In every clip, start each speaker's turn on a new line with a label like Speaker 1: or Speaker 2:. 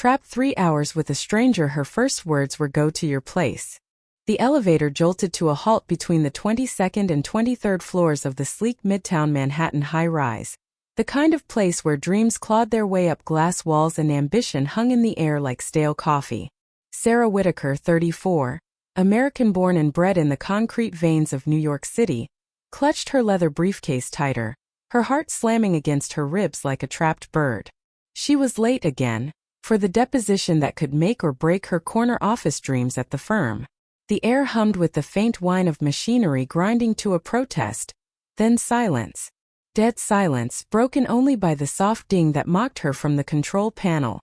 Speaker 1: Trapped 3 hours with a stranger, her first words were "Go to your place." The elevator jolted to a halt between the 22nd and 23rd floors of the sleek Midtown Manhattan high-rise. The kind of place where dreams clawed their way up glass walls and ambition hung in the air like stale coffee. Sarah Whitaker, 34, American-born and bred in the concrete veins of New York City, clutched her leather briefcase tighter, her heart slamming against her ribs like a trapped bird. She was late again, for the deposition that could make or break her corner office dreams at the firm. The air hummed with the faint whine of machinery grinding to a protest, then silence. Dead silence, broken only by the soft ding that mocked her from the control panel.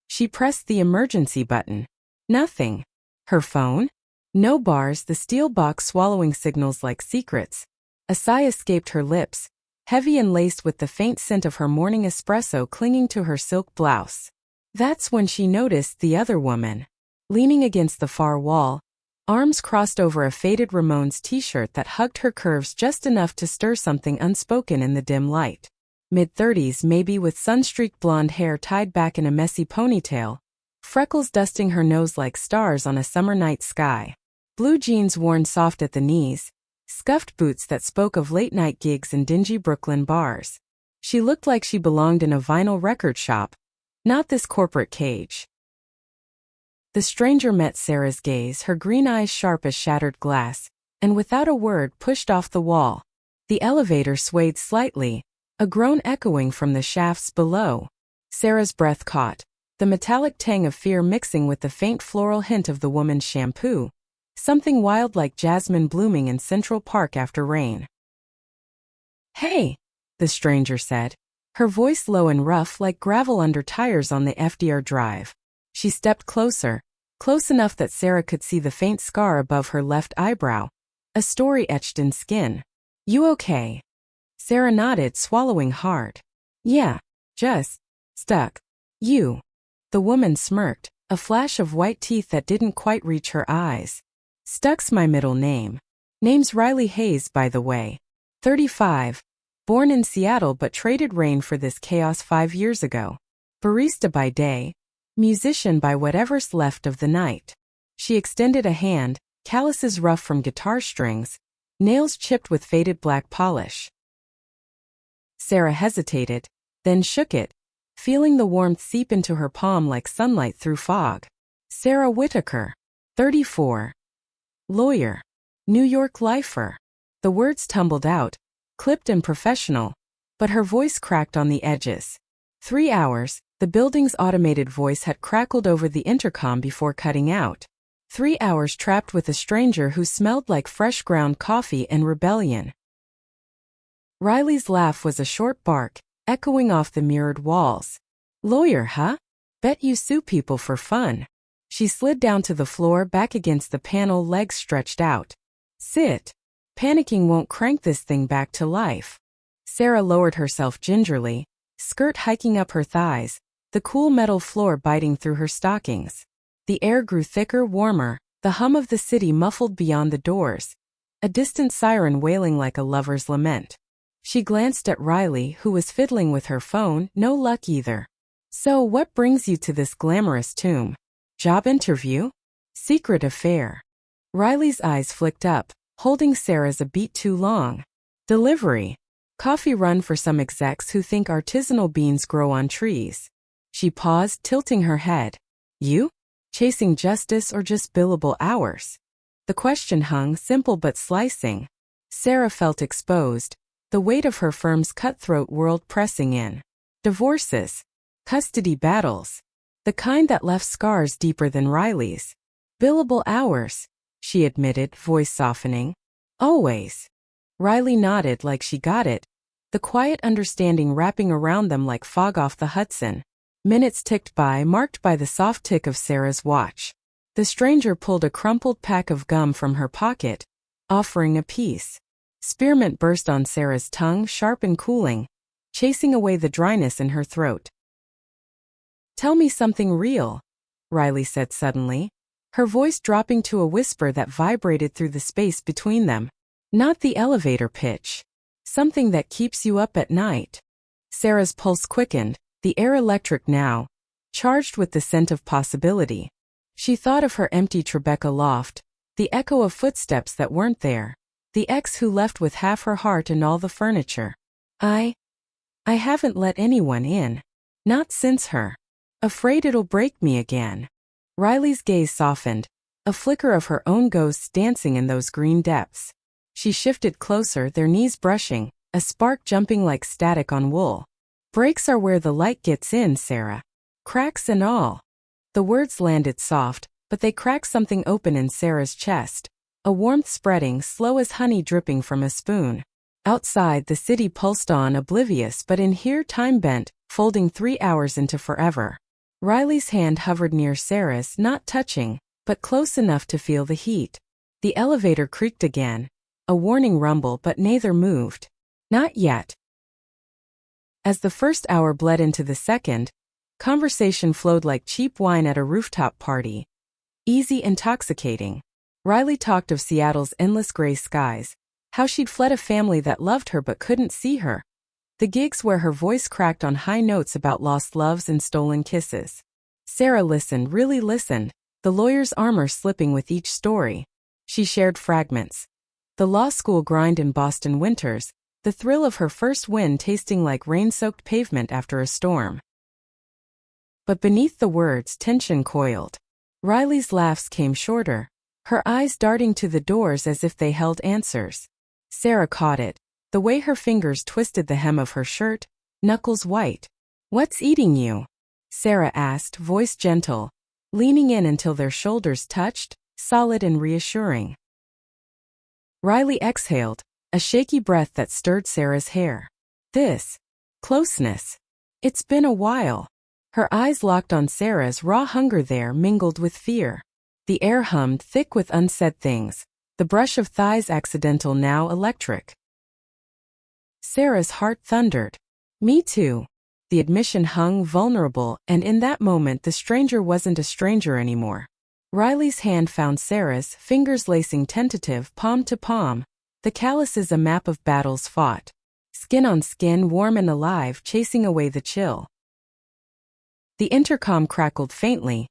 Speaker 1: She pressed the emergency button. Nothing. Her phone? No bars, the steel box swallowing signals like secrets. A sigh escaped her lips, heavy and laced with the faint scent of her morning espresso clinging to her silk blouse. That's when she noticed the other woman. Leaning against the far wall, arms crossed over a faded Ramones t-shirt that hugged her curves just enough to stir something unspoken in the dim light. Mid-30s maybe, with sun-streaked blonde hair tied back in a messy ponytail, freckles dusting her nose like stars on a summer night sky. Blue jeans worn soft at the knees, scuffed boots that spoke of late-night gigs in dingy Brooklyn bars. She looked like she belonged in a vinyl record shop, not this corporate cage. The stranger met Sarah's gaze, her green eyes sharp as shattered glass, and without a word pushed off the wall. The elevator swayed slightly, a groan echoing from the shafts below. Sarah's breath caught, the metallic tang of fear mixing with the faint floral hint of the woman's shampoo, something wild like jasmine blooming in Central Park after rain. "Hey," the stranger said, her voice low and rough like gravel under tires on the FDR drive. She stepped closer, close enough that Sarah could see the faint scar above her left eyebrow, a story etched in skin. "You okay?" Sarah nodded, swallowing hard. "Yeah, just stuck." "You?" The woman smirked, a flash of white teeth that didn't quite reach her eyes. "Stuck's my middle name. Name's Riley Hayes, by the way. 35. Born in Seattle but traded Rain for this chaos 5 years ago. Barista by day, musician by whatever's left of the night." She extended a hand, calluses rough from guitar strings, nails chipped with faded black polish. Sarah hesitated, then shook it, feeling the warmth seep into her palm like sunlight through fog. Sarah Whitaker, 34. Lawyer. New York lifer. The words tumbled out, clipped and professional, but her voice cracked on the edges. 3 hours, the building's automated voice had crackled over the intercom before cutting out. 3 hours trapped with a stranger who smelled like fresh ground coffee and rebellion. Riley's laugh was a short bark, echoing off the mirrored walls. "Lawyer, huh? Bet you sue people for fun." She slid down to the floor, back against the panel, legs stretched out. "Sit. Panicking won't crank this thing back to life." Sarah lowered herself gingerly, skirt hiking up her thighs, the cool metal floor biting through her stockings. The air grew thicker, warmer, the hum of the city muffled beyond the doors, a distant siren wailing like a lover's lament. She glanced at Riley, who was fiddling with her phone. "No luck either." "So what brings you to this glamorous tomb? Job interview? Secret affair?" Riley's eyes flicked up, holding Sarah's a beat too long. "Delivery. Coffee run for some execs who think artisanal beans grow on trees." She paused, tilting her head. "You? Chasing justice or just billable hours?" The question hung, simple but slicing. Sarah felt exposed, the weight of her firm's cutthroat world pressing in. Divorces. Custody battles. The kind that left scars deeper than Riley's. "Billable hours," she admitted, voice softening. "Always." Riley nodded like she got it, the quiet understanding wrapping around them like fog off the Hudson. Minutes ticked by, marked by the soft tick of Sarah's watch. The stranger pulled a crumpled pack of gum from her pocket, offering a piece. Spearmint burst on Sarah's tongue, sharp and cooling, chasing away the dryness in her throat. "Tell me something real," Riley said suddenly, her voice dropping to a whisper that vibrated through the space between them. "Not the elevator pitch. Something that keeps you up at night." Sarah's pulse quickened, the air electric now, charged with the scent of possibility. She thought of her empty Tribeca loft, the echo of footsteps that weren't there, the ex who left with half her heart and all the furniture. I haven't let anyone in. Not since her. Afraid it'll break me again. Riley's gaze softened, a flicker of her own ghosts dancing in those green depths. She shifted closer, their knees brushing, a spark jumping like static on wool. Breaks are where the light gets in, Sarah. Cracks and all. The words landed soft, but they cracked something open in Sarah's chest, a warmth spreading, slow as honey dripping from a spoon. Outside, the city pulsed on, oblivious, but in here time bent, folding 3 hours into forever. Riley's hand hovered near Sarah's, not touching, but close enough to feel the heat. The elevator creaked again, a warning rumble, but neither moved. Not yet. As the first hour bled into the second, conversation flowed like cheap wine at a rooftop party. Easy, intoxicating. Riley talked of Seattle's endless gray skies, how she'd fled a family that loved her but couldn't see her. The gigs where her voice cracked on high notes about lost loves and stolen kisses. Sarah listened, really listened, the lawyer's armor slipping with each story. She shared fragments. The law school grind in Boston winters, the thrill of her first win tasting like rain-soaked pavement after a storm. But beneath the words, tension coiled. Riley's laughs came shorter, her eyes darting to the doors as if they held answers. Sarah caught it, the way her fingers twisted the hem of her shirt, knuckles white. "What's eating you?" Sarah asked, voice gentle, leaning in until their shoulders touched, solid and reassuring. Riley exhaled, a shaky breath that stirred Sarah's hair. This closeness. It's been a while. Her eyes locked on Sarah's, raw hunger there mingled with fear. The air hummed, thick with unsaid things, the brush of thighs accidental, now electric. Sarah's heart thundered. Me too. The admission hung vulnerable, and in that moment the stranger wasn't a stranger anymore. Riley's hand found Sarah's, fingers lacing tentative, palm to palm, the calluses a map of battles fought. Skin on skin, warm and alive, chasing away the chill. The intercom crackled faintly.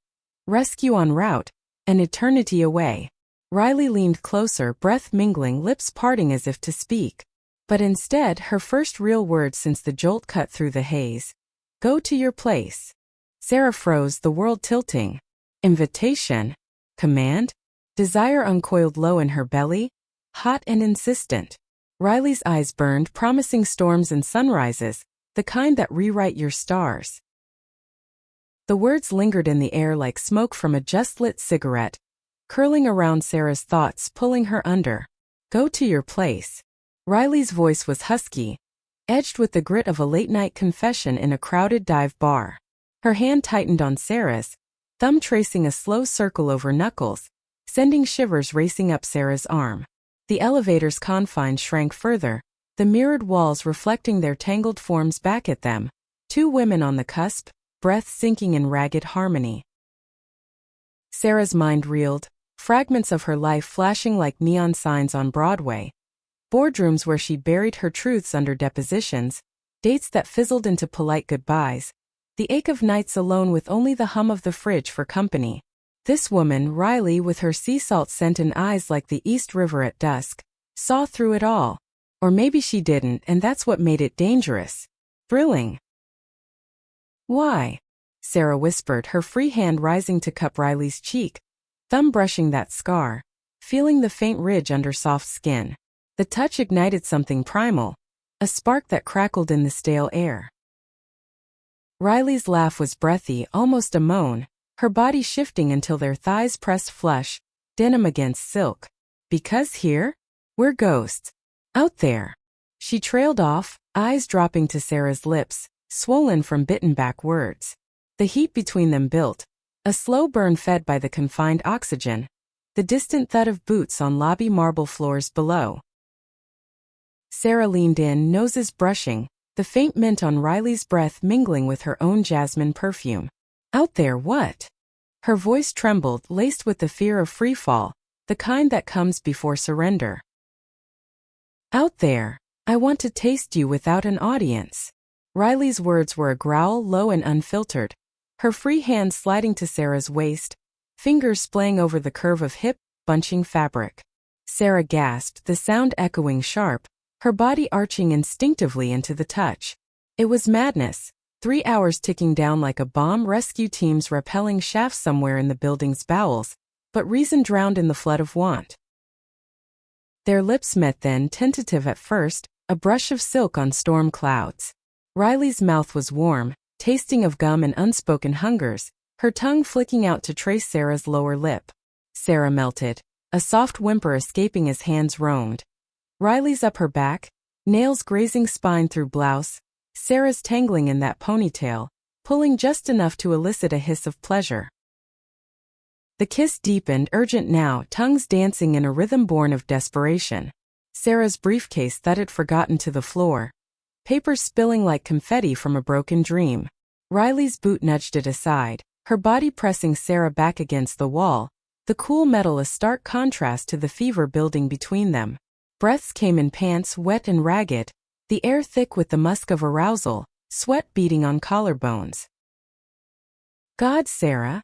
Speaker 1: Rescue en route, an eternity away. Riley leaned closer, breath mingling, lips parting as if to speak. But instead, her first real words since the jolt cut through the haze. "Go to your place." Sarah froze, the world tilting. Invitation? Command? Desire uncoiled low in her belly? Hot and insistent. Riley's eyes burned, promising storms and sunrises, the kind that rewrite your stars. The words lingered in the air like smoke from a just-lit cigarette, curling around Sarah's thoughts, pulling her under. "Go to your place." Riley's voice was husky, edged with the grit of a late-night confession in a crowded dive bar. Her hand tightened on Sarah's, thumb tracing a slow circle over knuckles, sending shivers racing up Sarah's arm. The elevator's confines shrank further, the mirrored walls reflecting their tangled forms back at them. Two women on the cusp, breath sinking in ragged harmony. Sarah's mind reeled, fragments of her life flashing like neon signs on Broadway. Boardrooms where she buried her truths under depositions, dates that fizzled into polite goodbyes, the ache of nights alone with only the hum of the fridge for company. This woman, Riley, with her sea salt scent and eyes like the East River at dusk, saw through it all. Or maybe she didn't, and that's what made it dangerous. Thrilling. "Why?" Sarah whispered, her free hand rising to cup Riley's cheek, thumb brushing that scar, feeling the faint ridge under soft skin. The touch ignited something primal, a spark that crackled in the stale air. Riley's laugh was breathy, almost a moan, her body shifting until their thighs pressed flush, denim against silk. "Because here? We're ghosts. Out there." She trailed off, eyes dropping to Sarah's lips, swollen from bitten-back words. The heat between them built, a slow burn fed by the confined oxygen, the distant thud of boots on lobby marble floors below. Sarah leaned in, noses brushing, the faint mint on Riley's breath mingling with her own jasmine perfume. "Out there what?" Her voice trembled, laced with the fear of freefall, the kind that comes before surrender. "Out there, I want to taste you without an audience." Riley's words were a growl, low and unfiltered, her free hand sliding to Sarah's waist, fingers splaying over the curve of hip, bunching fabric. Sarah gasped, the sound echoing sharp, her body arching instinctively into the touch. It was madness, 3 hours ticking down like a bomb, rescue teams rappelling shafts somewhere in the building's bowels, but reason drowned in the flood of want. Their lips met then, tentative at first, a brush of silk on storm clouds. Riley's mouth was warm, tasting of gum and unspoken hungers, her tongue flicking out to trace Sarah's lower lip. Sarah melted, a soft whimper escaping as hands roamed. Riley's up her back, nails grazing spine through blouse, Sarah's tangling in that ponytail, pulling just enough to elicit a hiss of pleasure. The kiss deepened, urgent now, tongues dancing in a rhythm born of desperation. Sarah's briefcase thudded forgotten to the floor, papers spilling like confetti from a broken dream. Riley's boot nudged it aside, her body pressing Sarah back against the wall, the cool metal a stark contrast to the fever building between them. Breaths came in pants wet and ragged, the air thick with the musk of arousal, sweat beading on collarbones. God, Sarah,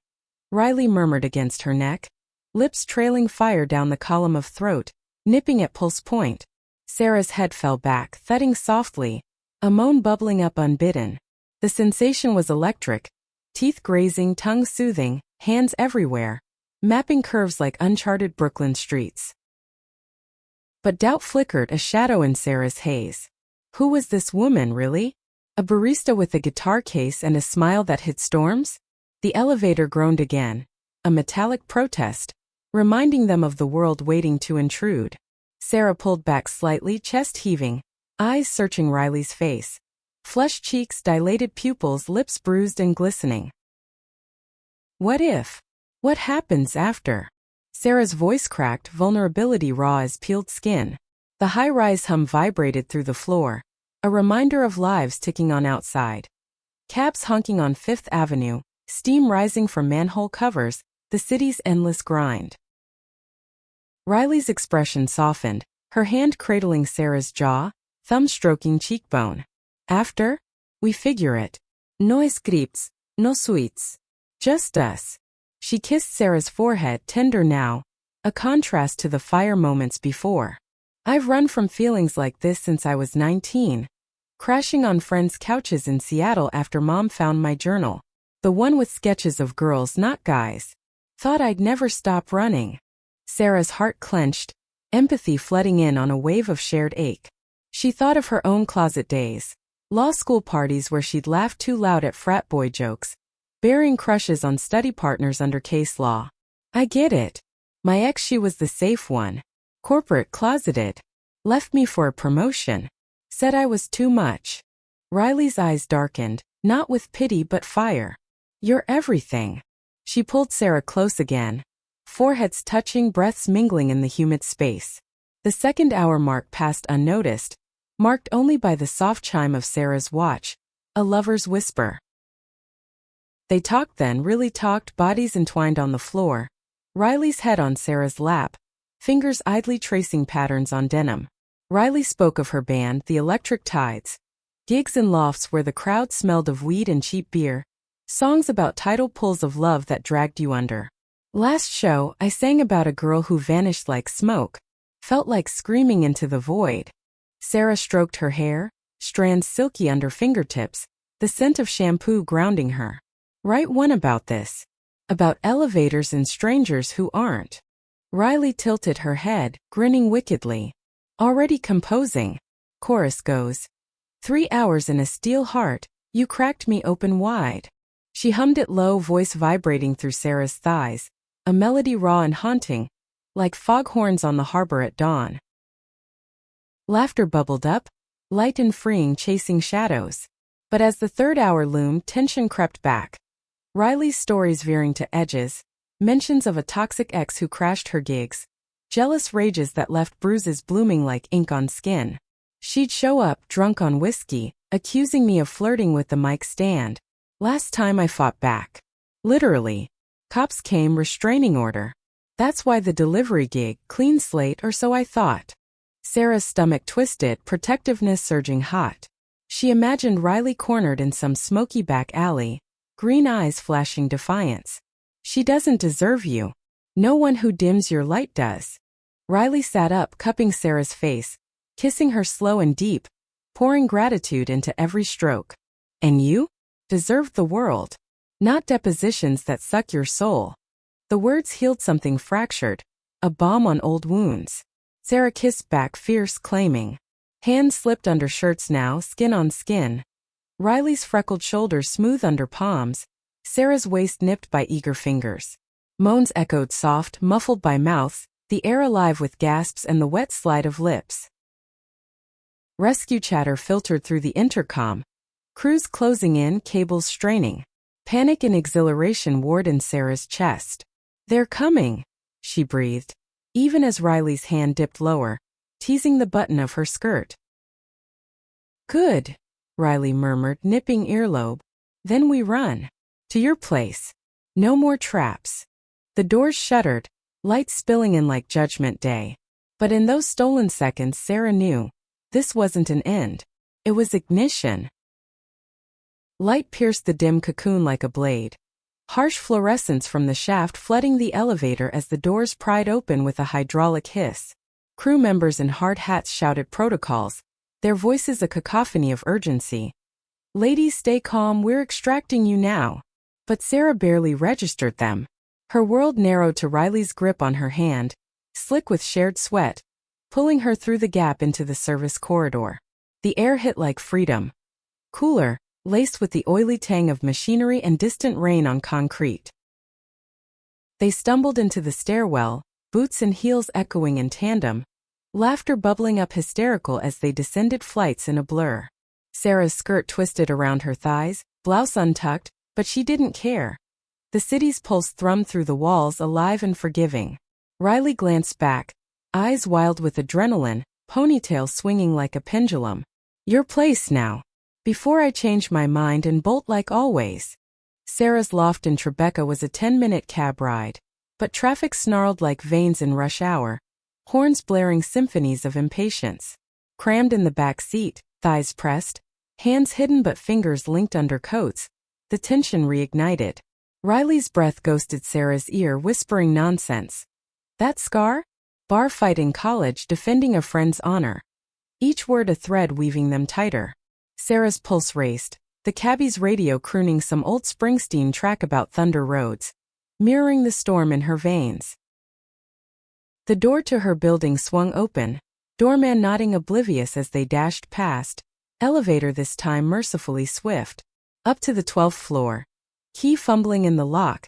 Speaker 1: Riley murmured against her neck, lips trailing fire down the column of throat, nipping at pulse point. Sarah's head fell back, thudding softly, a moan bubbling up unbidden. The sensation was electric, teeth grazing, tongue soothing, hands everywhere, mapping curves like uncharted Brooklyn streets. But doubt flickered, a shadow in Sarah's haze. Who was this woman, really? A barista with a guitar case and a smile that hit storms? The elevator groaned again, a metallic protest, reminding them of the world waiting to intrude. Sarah pulled back slightly, chest heaving, eyes searching Riley's face. Flushed cheeks, dilated pupils, lips bruised and glistening. What if? What happens after? Sarah's voice cracked, vulnerability raw as peeled skin. The high-rise hum vibrated through the floor, a reminder of lives ticking on outside. Cabs honking on Fifth Avenue, steam rising from manhole covers, the city's endless grind. Riley's expression softened, her hand cradling Sarah's jaw, thumb stroking cheekbone. After? We figure it. No scripts, no suites. Just us. She kissed Sarah's forehead, tender now, a contrast to the fire moments before. I've run from feelings like this since I was 19. Crashing on friends' couches in Seattle after Mom found my journal. The one with sketches of girls, not guys. Thought I'd never stop running. Sarah's heart clenched, empathy flooding in on a wave of shared ache. She thought of her own closet days. Law school parties where she'd laughed too loud at frat boy jokes. Burying crushes on study partners under case law. I get it. My ex, she was the safe one. Corporate, closeted. Left me for a promotion. Said I was too much. Riley's eyes darkened, not with pity but fire. You're everything. She pulled Sarah close again. Foreheads touching, breaths mingling in the humid space. The second hour mark passed unnoticed, marked only by the soft chime of Sarah's watch, a lover's whisper. They talked then, really talked, bodies entwined on the floor, Riley's head on Sarah's lap, fingers idly tracing patterns on denim. Riley spoke of her band, the Electric Tides. Gigs in lofts where the crowd smelled of weed and cheap beer. Songs about tidal pulls of love that dragged you under. Last show, I sang about a girl who vanished like smoke. Felt like screaming into the void. Sarah stroked her hair, strands silky under fingertips, the scent of shampoo grounding her. Write one about this. About elevators and strangers who aren't. Riley tilted her head, grinning wickedly. Already composing. Chorus goes. 3 hours in a steel heart, you cracked me open wide. She hummed it low, voice vibrating through Sarah's thighs, a melody raw and haunting, like foghorns on the harbor at dawn. Laughter bubbled up, light and freeing, chasing shadows. But as the third hour loomed, tension crept back. Riley's stories veering to edges, mentions of a toxic ex who crashed her gigs, jealous rages that left bruises blooming like ink on skin. She'd show up, drunk on whiskey, accusing me of flirting with the mic stand. Last time I fought back. Literally. Cops came, restraining order. That's why the delivery gig, clean slate, or so I thought. Sarah's stomach twisted, protectiveness surging hot. She imagined Riley cornered in some smoky back alley, green eyes flashing defiance. She doesn't deserve you. No one who dims your light does. Riley sat up, cupping Sarah's face, kissing her slow and deep, pouring gratitude into every stroke. And you? Deserved the world. Not depositions that suck your soul. The words healed something fractured, a balm on old wounds. Sarah kissed back, fierce, claiming. Hands slipped under shirts now, skin on skin. Riley's freckled shoulders smooth under palms, Sarah's waist nipped by eager fingers. Moans echoed soft, muffled by mouths, the air alive with gasps and the wet slide of lips. Rescue chatter filtered through the intercom. Crews closing in, cables straining. Panic and exhilaration warred in Sarah's chest. They're coming, she breathed, even as Riley's hand dipped lower, teasing the button of her skirt. Good, Riley murmured, nipping earlobe. Then we run. To your place. No more traps. The doors shuttered, lights spilling in like Judgment Day. But in those stolen seconds Sarah knew, this wasn't an end. It was ignition. Light pierced the dim cocoon like a blade. Harsh fluorescence from the shaft flooding the elevator as the doors pried open with a hydraulic hiss. Crew members in hard hats shouted protocols, their voices a cacophony of urgency. Ladies, stay calm, we're extracting you now. But Sarah barely registered them. Her world narrowed to Riley's grip on her hand, slick with shared sweat, pulling her through the gap into the service corridor. The air hit like freedom. Cooler, laced with the oily tang of machinery and distant rain on concrete. They stumbled into the stairwell, boots and heels echoing in tandem, laughter bubbling up hysterical as they descended flights in a blur. Sarah's skirt twisted around her thighs, blouse untucked, but she didn't care. The city's pulse thrummed through the walls, alive and forgiving. Riley glanced back, eyes wild with adrenaline, ponytail swinging like a pendulum. Your place now. Before I change my mind and bolt like always. Sarah's loft in Tribeca was a 10-minute cab ride, but traffic snarled like veins in rush hour, horns blaring symphonies of impatience. Crammed in the back seat, thighs pressed, hands hidden but fingers linked under coats, the tension reignited. Riley's breath ghosted Sarah's ear, whispering nonsense. That scar? Bar fight in college, defending a friend's honor. Each word a thread weaving them tighter. Sarah's pulse raced, the cabbie's radio crooning some old Springsteen track about thunder roads, mirroring the storm in her veins. The door to her building swung open, doorman nodding oblivious as they dashed past, elevator this time mercifully swift, up to the 12th floor. Key fumbling in the lock,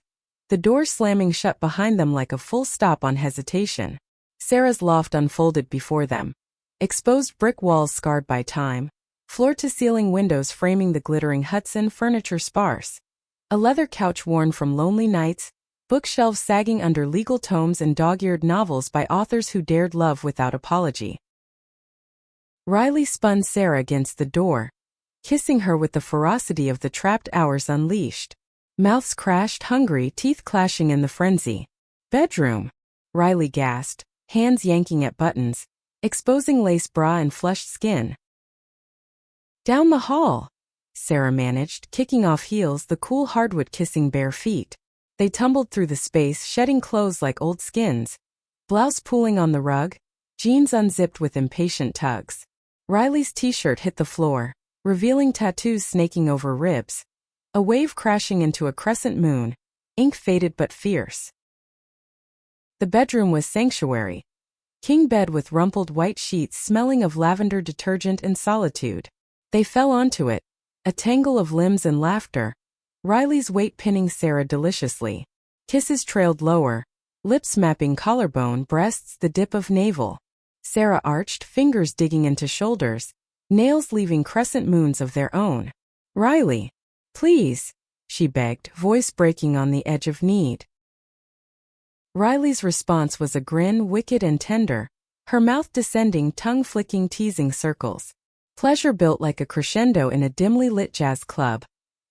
Speaker 1: the door slamming shut behind them like a full stop on hesitation. Sarah's loft unfolded before them. Exposed brick walls scarred by time, floor-to-ceiling windows framing the glittering Hudson, furniture sparse. A leather couch worn from lonely nights, bookshelves sagging under legal tomes and dog-eared novels by authors who dared love without apology. Riley spun Sarah against the door, kissing her with the ferocity of the trapped hours unleashed. Mouths crashed, hungry, teeth clashing in the frenzy. Bedroom, Riley gasped, hands yanking at buttons, exposing lace bra and flushed skin. Down the hall, Sarah managed, kicking off heels, the cool hardwood kissing bare feet. They tumbled through the space, shedding clothes like old skins, blouse pooling on the rug, jeans unzipped with impatient tugs. Riley's t-shirt hit the floor, revealing tattoos snaking over ribs. A wave crashing into a crescent moon, ink faded but fierce. The bedroom was sanctuary. King bed with rumpled white sheets smelling of lavender detergent and solitude. They fell onto it, a tangle of limbs and laughter, Riley's weight pinning Sarah deliciously. Kisses trailed lower, lips mapping collarbone, breasts the dip of navel. Sarah arched, fingers digging into shoulders, nails leaving crescent moons of their own. Riley, please, she begged, voice breaking on the edge of need. Riley's response was a grin, wicked and tender, her mouth descending, tongue flicking, teasing circles. Pleasure built like a crescendo in a dimly lit jazz club.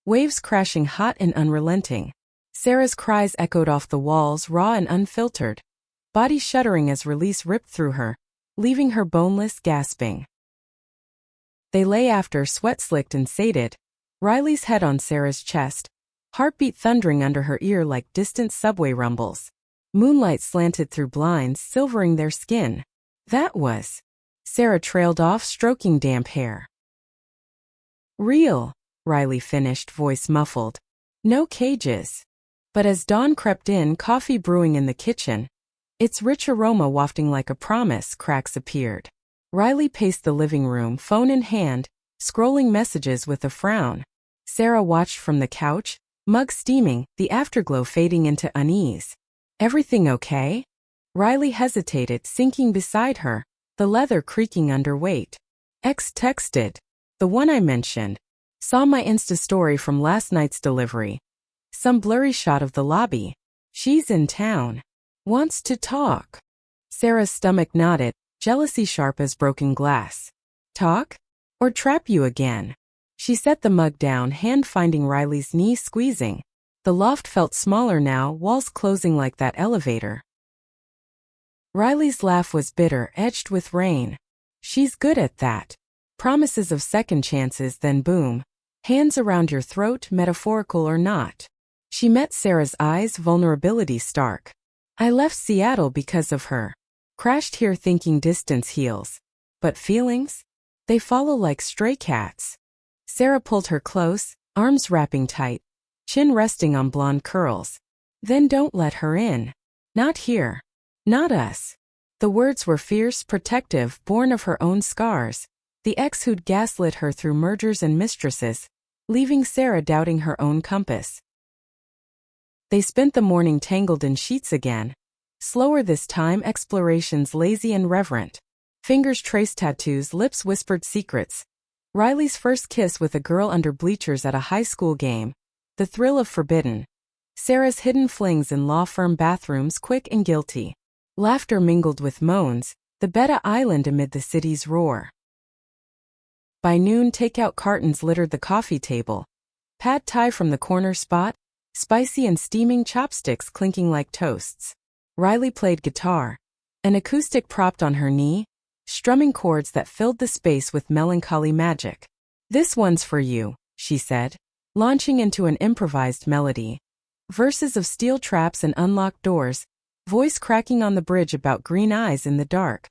Speaker 1: Waves crashing hot and unrelenting. Sarah's cries echoed off the walls, raw and unfiltered. Body shuddering as release ripped through her, leaving her boneless, gasping. They lay after, sweat slicked and sated, Riley's head on Sarah's chest, heartbeat thundering under her ear like distant subway rumbles. Moonlight slanted through blinds, silvering their skin. That was. Sarah trailed off, stroking damp hair. Real, Riley finished, voice muffled. No cages. But as dawn crept in, coffee brewing in the kitchen, its rich aroma wafting like a promise, cracks appeared. Riley paced the living room, phone in hand, scrolling messages with a frown. Sarah watched from the couch, mug steaming, the afterglow fading into unease. Everything okay? Riley hesitated, sinking beside her, the leather creaking under weight. X texted. The one I mentioned. Saw my Insta story from last night's delivery. Some blurry shot of the lobby. She's in town. Wants to talk. Sarah's stomach knotted, jealousy sharp as broken glass. Talk? Or trap you again? She set the mug down, hand finding Riley's knee, squeezing. The loft felt smaller now, walls closing like that elevator. Riley's laugh was bitter, edged with rain. She's good at that. Promises of second chances, then boom. Hands around your throat, metaphorical or not. She met Sarah's eyes, vulnerability stark. I left Seattle because of her. Crashed here thinking distance heals. But feelings? They follow like stray cats. Sarah pulled her close, arms wrapping tight, chin resting on blonde curls. Then don't let her in. Not here. Not us. The words were fierce, protective, born of her own scars. The ex who'd gaslit her through mergers and mistresses, leaving Sarah doubting her own compass. They spent the morning tangled in sheets again. Slower this time, explorations lazy and reverent. Fingers traced tattoos, lips whispered secrets. Riley's first kiss with a girl under bleachers at a high school game. The thrill of forbidden. Sarah's hidden flings in law firm bathrooms, quick and guilty. Laughter mingled with moans, the Beta Island amid the city's roar. By noon, takeout cartons littered the coffee table. Pad thai from the corner spot, spicy and steaming, chopsticks clinking like toasts. Riley played guitar, an acoustic propped on her knee, strumming chords that filled the space with melancholy magic. This one's for you, she said, launching into an improvised melody. Verses of steel traps and unlocked doors, voice cracking on the bridge about green eyes in the dark.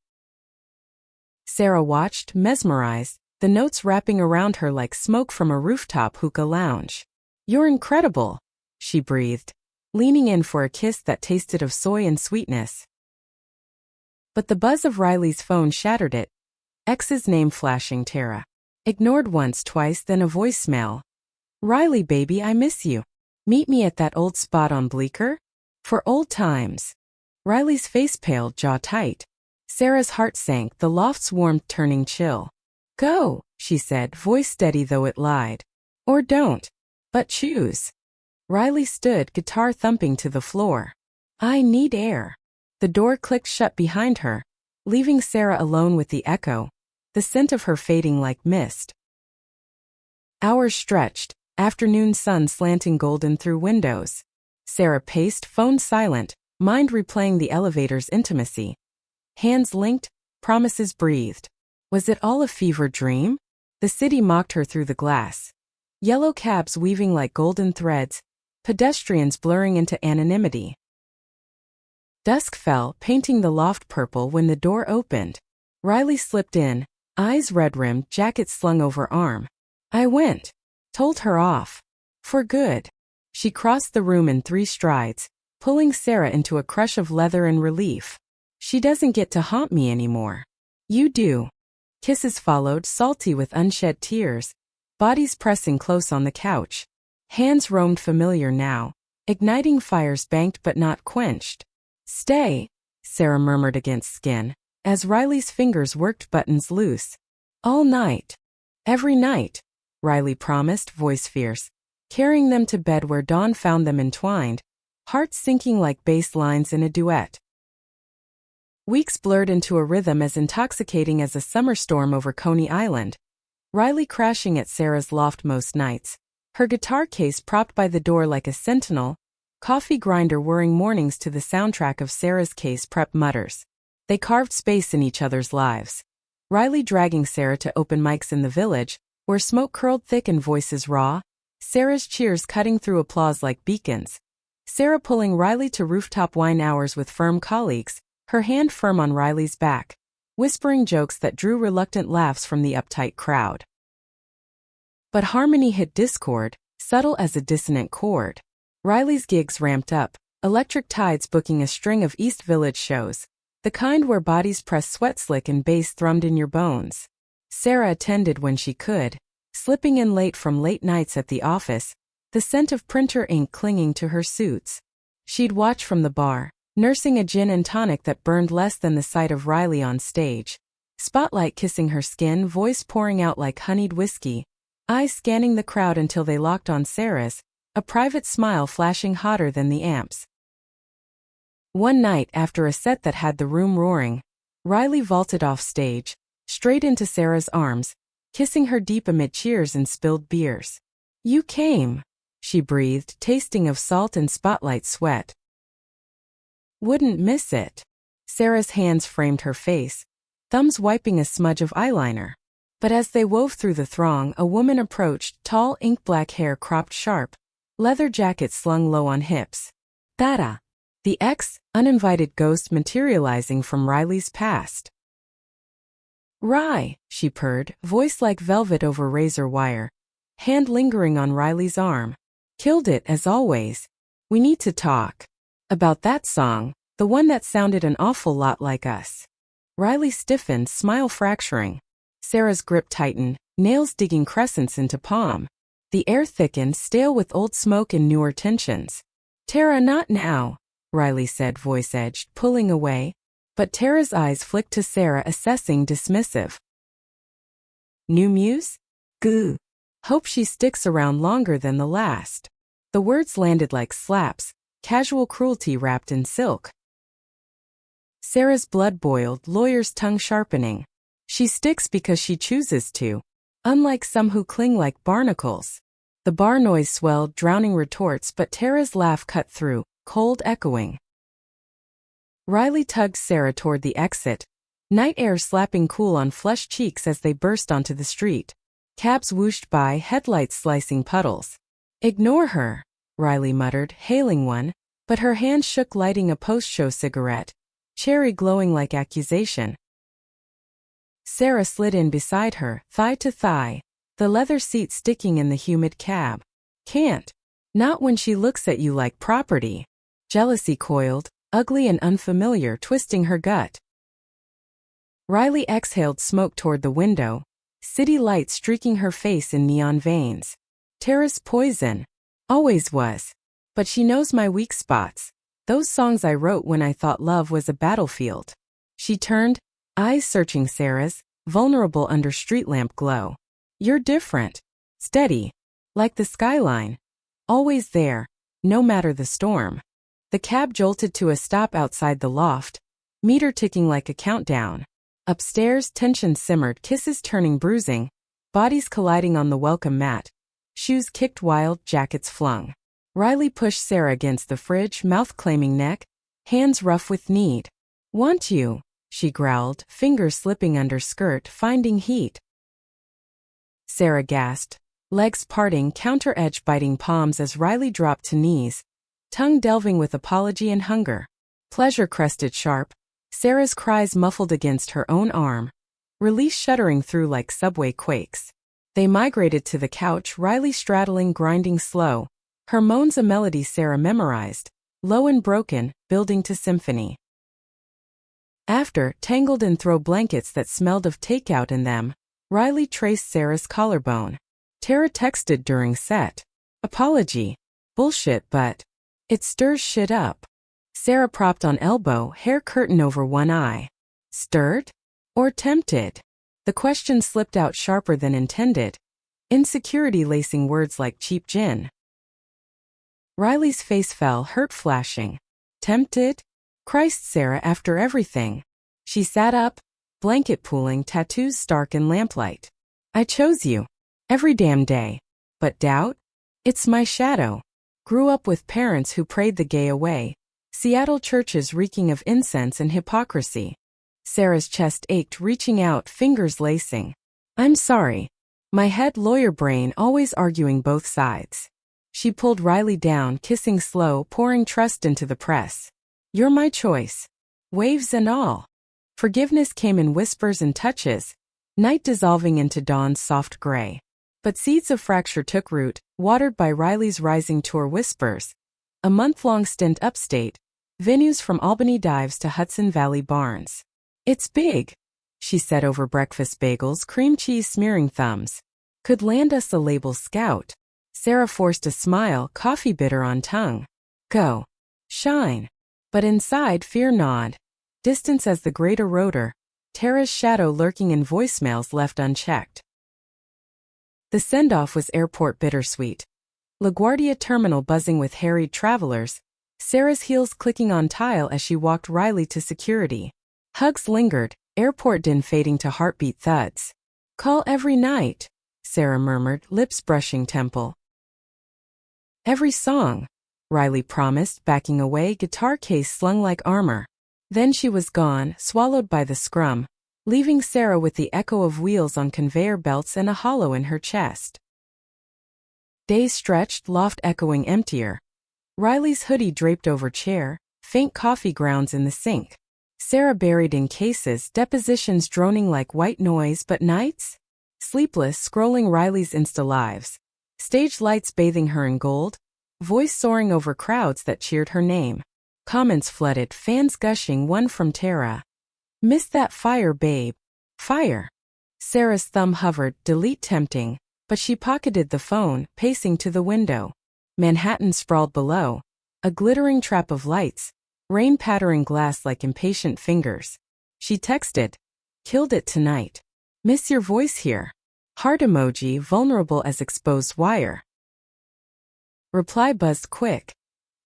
Speaker 1: Sarah watched, mesmerized, the notes wrapping around her like smoke from a rooftop hookah lounge. You're incredible, she breathed, leaning in for a kiss that tasted of soy and sweetness. But the buzz of Riley's phone shattered it. Ex's name flashing, Tara. Ignored once, twice, then a voicemail. Riley baby, I miss you. Meet me at that old spot on Bleecker? For old times. Riley's face paled, jaw tight. Sarah's heart sank, the loft's warmth turning chill. Go, she said, voice steady though it lied. Or don't. But choose. Riley stood, guitar thumping to the floor. I need air. The door clicked shut behind her, leaving Sarah alone with the echo, the scent of her fading like mist. Hours stretched, afternoon sun slanting golden through windows. Sarah paced, phone silent, mind replaying the elevator's intimacy. Hands linked, promises breathed. Was it all a fever dream? The city mocked her through the glass. Yellow cabs weaving like golden threads, pedestrians blurring into anonymity. Dusk fell, painting the loft purple when the door opened. Riley slipped in, eyes red-rimmed, jacket slung over arm. I went. Told her off. For good. She crossed the room in 3 strides, pulling Sarah into a crush of leather and relief. She doesn't get to haunt me anymore. You do. Kisses followed, salty with unshed tears, bodies pressing close on the couch. Hands roamed familiar now, igniting fires banked but not quenched. Stay, Sarah murmured against skin, as Riley's fingers worked buttons loose. All night. Every night, Riley promised, voice fierce, carrying them to bed where dawn found them entwined, hearts sinking like bass lines in a duet. Weeks blurred into a rhythm as intoxicating as a summer storm over Coney Island. Riley crashing at Sarah's loft most nights, her guitar case propped by the door like a sentinel, coffee grinder whirring mornings to the soundtrack of Sarah's case prep mutters. They carved space in each other's lives. Riley dragging Sarah to open mics in the village, where smoke curled thick and voices raw. Sarah's cheers cutting through applause like beacons. Sarah pulling Riley to rooftop wine hours with firm colleagues, her hand firm on Riley's back, whispering jokes that drew reluctant laughs from the uptight crowd. But harmony hit discord, subtle as a dissonant chord. Riley's gigs ramped up, electric tides booking a string of East Village shows, the kind where bodies press sweat slick and bass thrummed in your bones. Sarah attended when she could, slipping in late from late nights at the office, the scent of printer ink clinging to her suits. She'd watch from the bar, nursing a gin and tonic that burned less than the sight of Riley on stage. Spotlight kissing her skin, voice pouring out like honeyed whiskey, eyes scanning the crowd until they locked on Sarah's, a private smile flashing hotter than the amps. One night after a set that had the room roaring, Riley vaulted off stage, straight into Sarah's arms, kissing her deep amid cheers and spilled beers. "You came," she breathed, tasting of salt and spotlight sweat. "Wouldn't miss it." Sarah's hands framed her face, thumbs wiping a smudge of eyeliner. But as they wove through the throng, a woman approached, tall ink-black hair cropped sharp, leather jacket slung low on hips. Tada! The uninvited ghost materializing from Riley's past. "Rye," she purred, voice like velvet over razor wire, hand lingering on Riley's arm. "Killed it as always. We need to talk. About that song, the one that sounded an awful lot like us." Riley stiffened, smile fracturing. Sarah's grip tightened, nails digging crescents into palm. The air thickened, stale with old smoke and newer tensions. "Tara, not now," Riley said, voice edged, pulling away. But Tara's eyes flicked to Sarah, assessing, dismissive. "New muse? Goo. Hope she sticks around longer than the last." The words landed like slaps, casual cruelty wrapped in silk. Sarah's blood boiled, lawyer's tongue sharpening. She sticks because she chooses to, unlike some who cling like barnacles. The bar noise swelled, drowning retorts, but Tara's laugh cut through, cold echoing. Riley tugged Sarah toward the exit, night air slapping cool on flushed cheeks as they burst onto the street. Cabs whooshed by, headlights slicing puddles. "Ignore her," Riley muttered, hailing one, but her hand shook, lighting a post-show cigarette, cherry glowing like accusation. Sarah slid in beside her, thigh to thigh, the leather seat sticking in the humid cab. "Can't. Not when she looks at you like property." Jealousy coiled, ugly and unfamiliar, twisting her gut. Riley exhaled smoke toward the window, city lights streaking her face in neon veins. "Tara's poison. Always was. But she knows my weak spots. Those songs I wrote when I thought love was a battlefield." She turned, eyes searching Sarah's, vulnerable under street lamp glow. "You're different. Steady. Like the skyline. Always there, no matter the storm." The cab jolted to a stop outside the loft, meter ticking like a countdown. Upstairs, tension simmered, kisses turning bruising, bodies colliding on the welcome mat. Shoes kicked wild, jackets flung. Riley pushed Sarah against the fridge, mouth claiming neck, hands rough with need. "Want you," she growled, fingers slipping under skirt, finding heat. Sarah gasped, legs parting, counter-edge biting palms as Riley dropped to knees, tongue delving with apology and hunger. Pleasure crested sharp, Sarah's cries muffled against her own arm, release shuddering through like subway quakes. They migrated to the couch, Riley straddling, grinding slow, her moans a melody Sarah memorized, low and broken, building to symphony. After, tangled in throw blankets that smelled of takeout in them, Riley traced Sarah's collarbone. Tara texted during set. "Apology. Bullshit, but it stirs shit up." Sarah propped on elbow, hair curtain over one eye. Stirred? Or tempted? The question slipped out sharper than intended, insecurity lacing words like cheap gin. Riley's face fell, hurt flashing. Tempted? Christ, Sarah, after everything. She sat up, blanket pooling, tattoos stark in lamplight. "I chose you. Every damn day. But doubt? It's my shadow. Grew up with parents who prayed the gay away. Seattle churches reeking of incense and hypocrisy." Sarah's chest ached, reaching out, fingers lacing. "I'm sorry. My head lawyer brain always arguing both sides. She pulled Riley down, kissing slow, pouring trust into the press. You're my choice. Waves and all. Forgiveness came in whispers and touches, night dissolving into dawn's soft gray. But seeds of fracture took root, watered by Riley's rising tour whispers. A month-long stint upstate, venues from Albany Dives to Hudson Valley Barns. It's big, she said over breakfast bagels, cream cheese smearing thumbs. Could land us a label scout. Sarah forced a smile, coffee bitter on tongue. Go. Shine. But inside, fear gnawed. Distance as the great eroder, Tara's shadow lurking in voicemails left unchecked. The send-off was airport bittersweet. LaGuardia terminal buzzing with harried travelers, Sarah's heels clicking on tile as she walked Riley to security. Hugs lingered, airport din fading to heartbeat thuds. Call every night, Sarah murmured, lips brushing temple. Every song, Riley promised, backing away, guitar case slung like armor. Then she was gone, swallowed by the scrum, leaving Sarah with the echo of wheels on conveyor belts and a hollow in her chest. Days stretched, loft echoing emptier. Riley's hoodie draped over chair, faint coffee grounds in the sink. Sarah buried in cases, depositions droning like white noise, but nights? Sleepless, scrolling Riley's Insta lives. Stage lights bathing her in gold, voice soaring over crowds that cheered her name. Comments flooded, fans gushing, one from Tara. Missed that fire, babe. Fire. Sarah's thumb hovered, delete tempting, but she pocketed the phone, pacing to the window. Manhattan sprawled below, a glittering trap of lights, rain pattering glass like impatient fingers. She texted, killed it tonight. Miss your voice here. Heart emoji, vulnerable as exposed wire. Reply buzzed quick.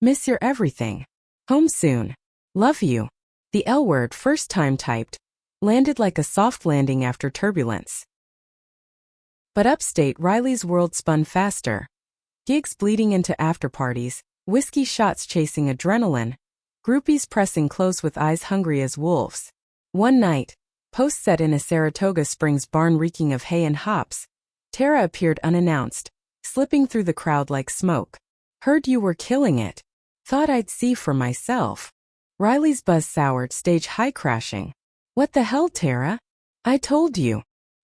Speaker 1: Miss your everything. Home soon. Love you. The L word, first time typed, landed like a soft landing after turbulence. But upstate, Riley's world spun faster. Gigs bleeding into after-parties, whiskey shots chasing adrenaline, groupies pressing close with eyes hungry as wolves. One night, post set in a Saratoga Springs barn reeking of hay and hops, Tara appeared unannounced, slipping through the crowd like smoke. Heard you were killing it. Thought I'd see for myself. Riley's buzz soured, stage high crashing. What the hell, Tara? I told you.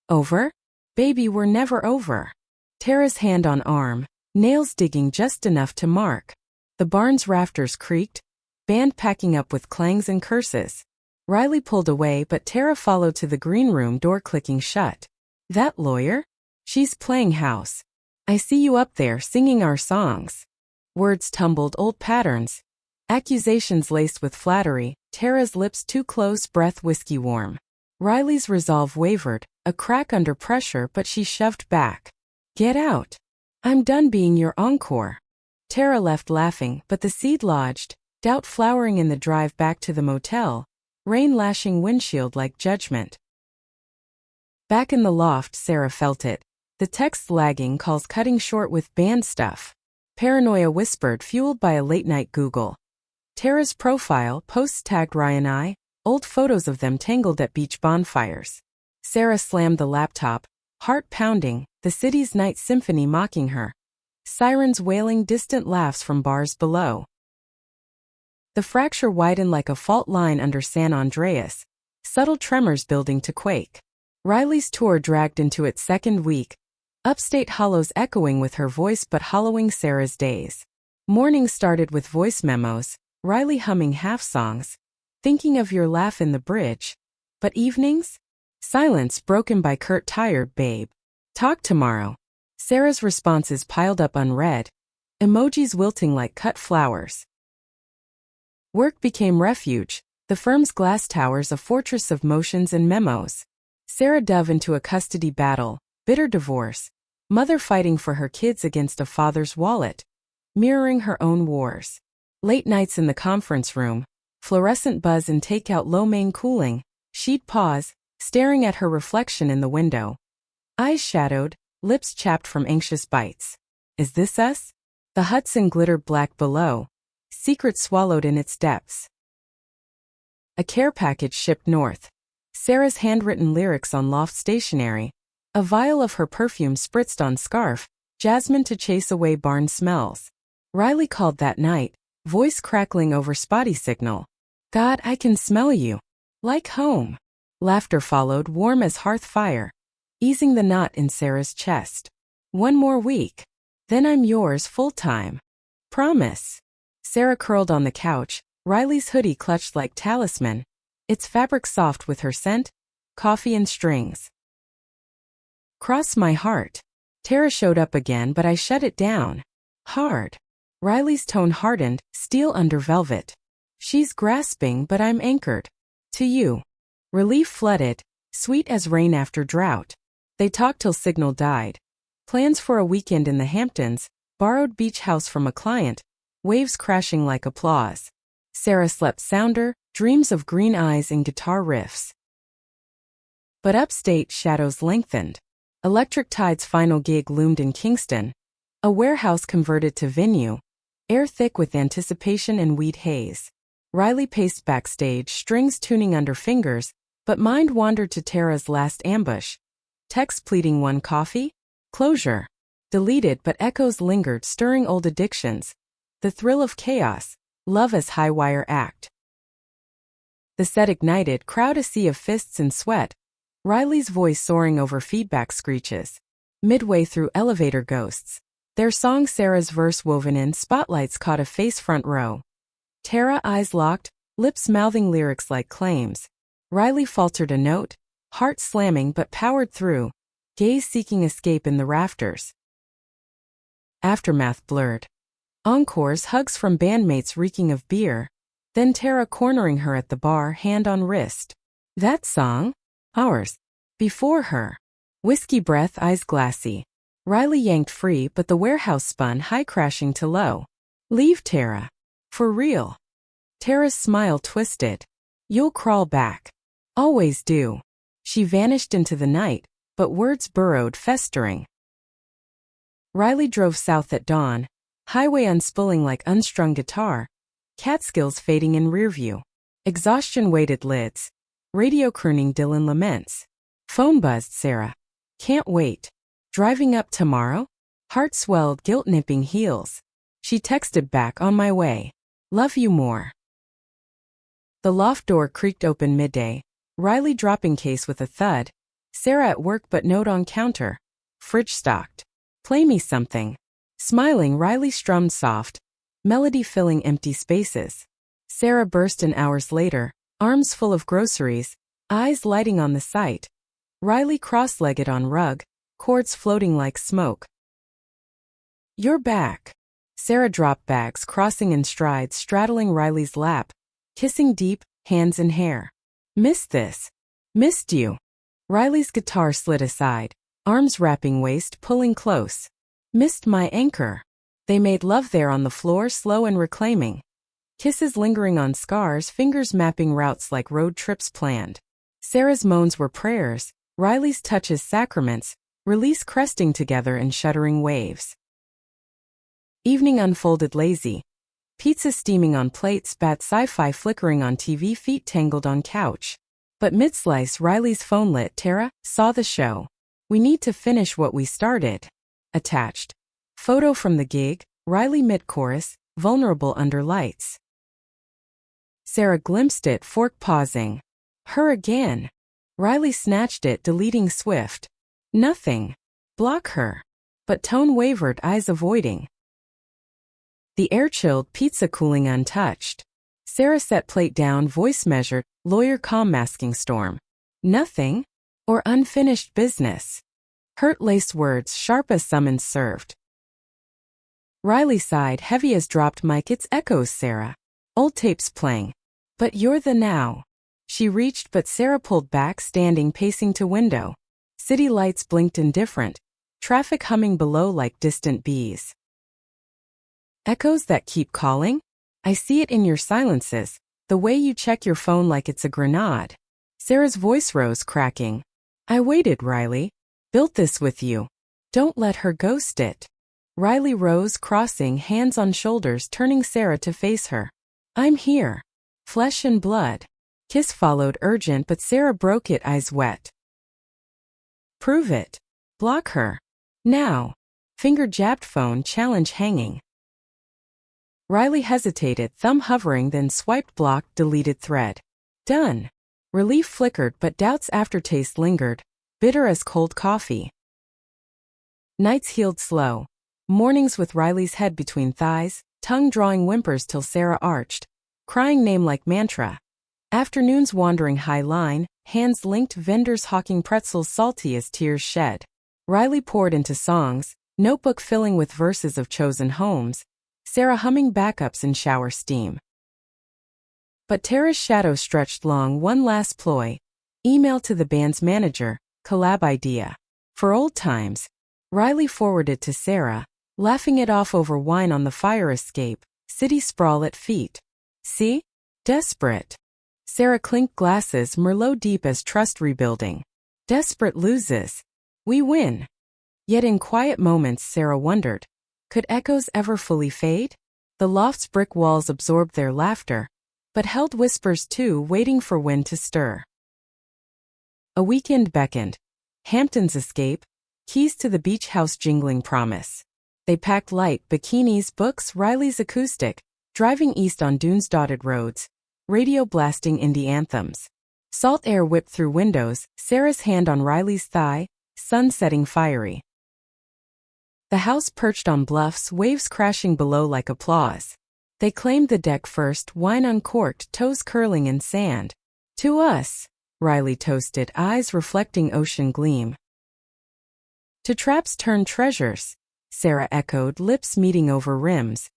Speaker 1: Over? Baby, we're never over. Tara's hand on arm, nails digging just enough to mark. The barn's rafters creaked, band packing up with clangs and curses. Riley pulled away, but Tara followed to the green room, door clicking shut. That lawyer? She's playing house. I see you up there singing our songs. Words tumbled, old patterns. Accusations laced with flattery, Tara's lips too close, breath whiskey warm. Riley's resolve wavered, a crack under pressure, but she shoved back. Get out. I'm done being your encore. Tara left laughing, but the seed lodged, doubt flowering in the drive back to the motel, rain lashing windshield like judgment. Back in the loft, Sarah felt it. The text lagging, calls cutting short with band stuff. Paranoia whispered, fueled by a late-night Google. Tara's profile, posts tagged Ryan I, old photos of them tangled at beach bonfires. Sarah slammed the laptop, heart pounding, the city's night symphony mocking her. Sirens wailing, distant laughs from bars below. The fracture widened like a fault line under San Andreas, subtle tremors building to quake. Riley's tour dragged into its second week, upstate hollows echoing with her voice but hollowing Sarah's days. Mornings started with voice memos, Riley humming half-songs, thinking of your laugh in the bridge. But evenings? Silence broken by curt tired babe. Talk tomorrow. Sarah's responses piled up unread, emojis wilting like cut flowers. Work became refuge, the firm's glass towers a fortress of motions and memos. Sarah dove into a custody battle, bitter divorce, mother fighting for her kids against a father's wallet, mirroring her own wars. Late nights in the conference room, fluorescent buzz and takeout lo mein cooling, she'd pause, staring at her reflection in the window. Eyes shadowed, lips chapped from anxious bites. Is this us? The Hudson glittered black below, secret swallowed in its depths. A care package shipped north. Sarah's handwritten lyrics on loft stationery, A vial of her perfume spritzed on scarf, jasmine to chase away barn smells. Riley called that night, voice crackling over spotty signal. God, I can smell you. Like home. Laughter followed, warm as hearth fire, easing the knot in Sarah's chest. One more week. Then I'm yours full-time. Promise. Sarah curled on the couch, Riley's hoodie clutched like talisman, its fabric soft with her scent, coffee and strings. Cross my heart. Tara showed up again, but I shut it down. Hard. Riley's tone hardened, steel under velvet. She's grasping, but I'm anchored. To you. Relief flooded, sweet as rain after drought. They talked till signal died. Plans for a weekend in the Hamptons, borrowed beach house from a client, waves crashing like applause. Sarah slept sounder, dreams of green eyes and guitar riffs. But upstate shadows lengthened. Electric Tide's final gig loomed in Kingston, a warehouse converted to venue, air thick with anticipation and weed haze. Riley paced backstage, strings tuning under fingers, but mind wandered to Tara's last ambush. Text pleading one coffee? Closure. Deleted, but echoes lingered, stirring old addictions. The thrill of chaos, love as high-wire act. The set ignited, crowd a sea of fists and sweat, Riley's voice soaring over feedback screeches. Midway through elevator ghosts. Their song Sarah's verse woven in spotlights caught a face front row. Tara eyes locked, lips mouthing lyrics like claims. Riley faltered a note, heart slamming but powered through, gaze seeking escape in the rafters. Aftermath blurred. Encores, hugs from bandmates reeking of beer. Then Tara cornering her at the bar, hand on wrist. That song? Ours. Before her. Whiskey breath, eyes glassy. Riley yanked free, but the warehouse spun high, crashing to low. Leave, Tara. For real. Tara's smile twisted. You'll crawl back. Always do. She vanished into the night, but words burrowed, festering. Riley drove south at dawn, highway unspooling like unstrung guitar, Catskills fading in rearview. Exhaustion weighted lids. Radio crooning Dylan laments. Phone buzzed Sarah. Can't wait. Driving up tomorrow? Heart swelled, guilt nipping heels. She texted back, on my way. Love you more. The loft door creaked open midday, Riley dropping case with a thud. Sarah at work but note on counter. Fridge stocked. Play me something. Smiling, Riley strummed soft, melody filling empty spaces. Sarah burst in hours later, arms full of groceries, eyes lighting on the sight. Riley cross-legged on rug, chords floating like smoke. You're back. Sarah dropped bags, crossing in strides, straddling Riley's lap, kissing deep, hands in hair. Missed this. Missed you. Riley's guitar slid aside, arms wrapping waist, pulling close. Missed my anchor. They made love there on the floor, slow and reclaiming. Kisses lingering on scars, fingers mapping routes like road trips planned. Sarah's moans were prayers, Riley's touches sacraments, release cresting together in shuddering waves. Evening unfolded lazy. Pizza steaming on plates, bad sci-fi flickering on TV, feet tangled on couch. But mid-slice, Riley's phone lit. Tara, saw the show. We need to finish what we started. Attached. Photo from the gig, Riley mid-chorus, vulnerable under lights. Sarah glimpsed it, fork pausing. Her again. Riley snatched it, deleting swift. Nothing. Block her. But tone wavered, eyes avoiding. The air chilled, pizza cooling untouched. Sarah set plate down, voice measured, lawyer calm masking storm. Nothing? Or unfinished business? Hurt-laced words, sharp as summons served. Riley sighed, heavy as dropped mic. It's echoes, Sarah. Old tapes playing. But you're the now. She reached, but Sarah pulled back, standing, pacing to window. City lights blinked indifferent, traffic humming below like distant bees. Echoes that keep calling? I see it in your silences, the way you check your phone like it's a grenade. Sarah's voice rose, cracking. I waited, Riley. Built this with you. Don't let her ghost it. Riley rose, crossing, hands on shoulders, turning Sarah to face her. I'm here. Flesh and blood. Kiss followed, urgent, but Sarah broke it, eyes wet. Prove it. Block her. Now. Finger jabbed phone challenge hanging. Riley hesitated, thumb hovering, then swiped block, deleted thread. Done. Relief flickered, but doubt's aftertaste lingered, bitter as cold coffee. Nights healed slow. Mornings with Riley's head between thighs, tongue drawing whimpers till Sarah arched, crying name like mantra. Afternoons wandering high line, hands linked, vendors hawking pretzels salty as tears shed. Riley poured into songs, notebook filling with verses of chosen homes, Sarah humming backups in shower steam. But Tara's shadow stretched long, one last ploy. Email to the band's manager, collab idea. For old times. Riley forwarded to Sarah, laughing it off over wine on the fire escape, city sprawl at feet. See? Desperate. Sarah clinked glasses, Merlot deep as trust rebuilding. Desperate loses. We win. Yet in quiet moments Sarah wondered, could echoes ever fully fade? The loft's brick walls absorbed their laughter, but held whispers too, waiting for wind to stir. A weekend beckoned. Hampton's escape, keys to the beach house jingling promise. They packed light, bikinis, books, Riley's acoustic, driving east on dunes-dotted roads, radio blasting indie anthems. Salt air whipped through windows, Sarah's hand on Riley's thigh, sun setting fiery. The house perched on bluffs, waves crashing below like applause. They claimed the deck first, wine uncorked, toes curling in sand. To us, Riley toasted, eyes reflecting ocean gleam. To traps turned treasures, Sarah echoed, lips meeting over rims.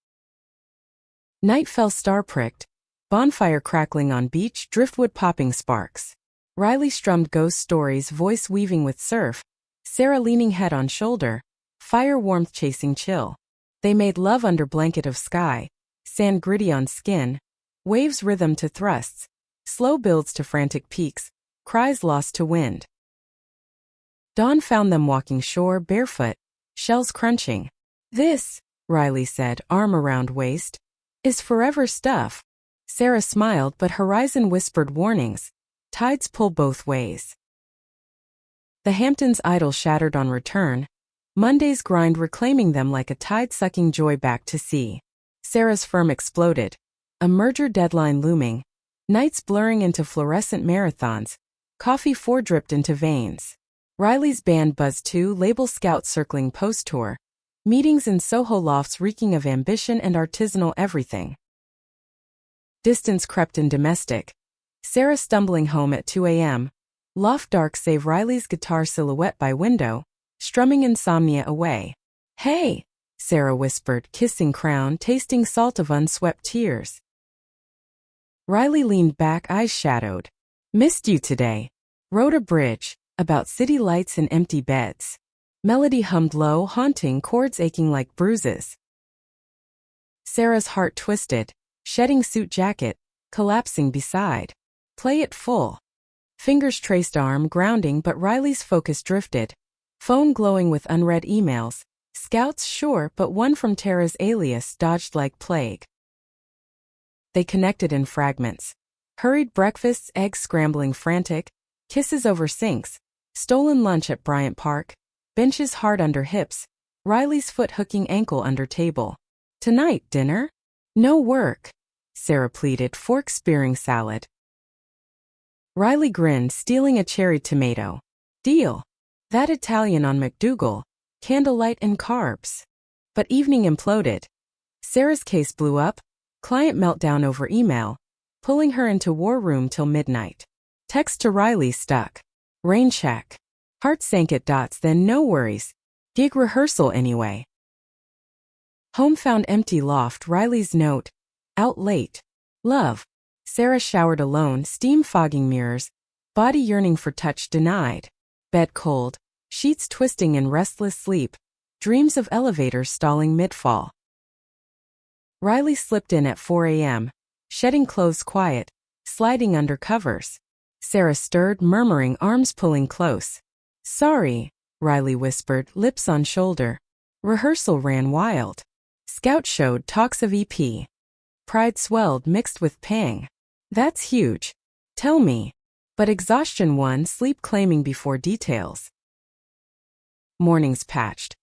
Speaker 1: Night fell star-pricked, bonfire crackling on beach, driftwood popping sparks. Riley strummed ghost stories, voice weaving with surf, Sarah leaning head on shoulder, fire warmth chasing chill. They made love under blanket of sky, sand gritty on skin, waves rhythm to thrusts, slow builds to frantic peaks, cries lost to wind. Dawn found them walking shore barefoot, shells crunching. This, Riley said, arm around waist, is forever stuff. Sarah smiled, but horizon whispered warnings. Tides pull both ways. The Hamptons' idol shattered on return, Monday's grind reclaiming them like a tide sucking joy back to sea. Sarah's firm exploded, a merger deadline looming, nights blurring into fluorescent marathons, coffee dripped into veins. Riley's band buzzed too, label scouts circling post-tour, meetings in Soho lofts reeking of ambition and artisanal everything. Distance crept in domestic. Sarah stumbling home at 2 a.m., loft dark save Riley's guitar silhouette by window, strumming insomnia away. Hey, Sarah whispered, kissing crown, tasting salt of unswept tears. Riley leaned back, eyes shadowed. Missed you today. Rode a bridge, about city lights and empty beds. Melody hummed low, haunting, chords aching like bruises. Sarah's heart twisted, shedding suit jacket, collapsing beside. Play it full. Fingers traced arm, grounding, but Riley's focus drifted. Phone glowing with unread emails. Scouts sure, but one from Tara's alias dodged like plague. They connected in fragments. Hurried breakfasts, eggs scrambling frantic, kisses over sinks, stolen lunch at Bryant Park, benches hard under hips, Riley's foot hooking ankle under table. Tonight, dinner? No work, Sarah pleaded, fork spearing salad. Riley grinned, stealing a cherry tomato. Deal. That Italian on McDougal, candlelight and carbs. But evening imploded. Sarah's case blew up, client meltdown over email, pulling her into war room till midnight. Text to Riley stuck. Rain check. Heart sank at dots, then no worries. Gig rehearsal anyway. Home found empty loft, Riley's note. Out late. Love. Sarah showered alone, steam fogging mirrors, body yearning for touch denied. Bed cold, sheets twisting in restless sleep, dreams of elevators stalling mid-fall. Riley slipped in at 4 a.m., shedding clothes quiet, sliding under covers. Sarah stirred, murmuring, arms pulling close. Sorry, Riley whispered, lips on shoulder. Rehearsal ran wild. Scout showed talks of EP. Pride swelled, mixed with pang. That's huge. Tell me. But exhaustion won, sleep claiming before details. Mornings patched.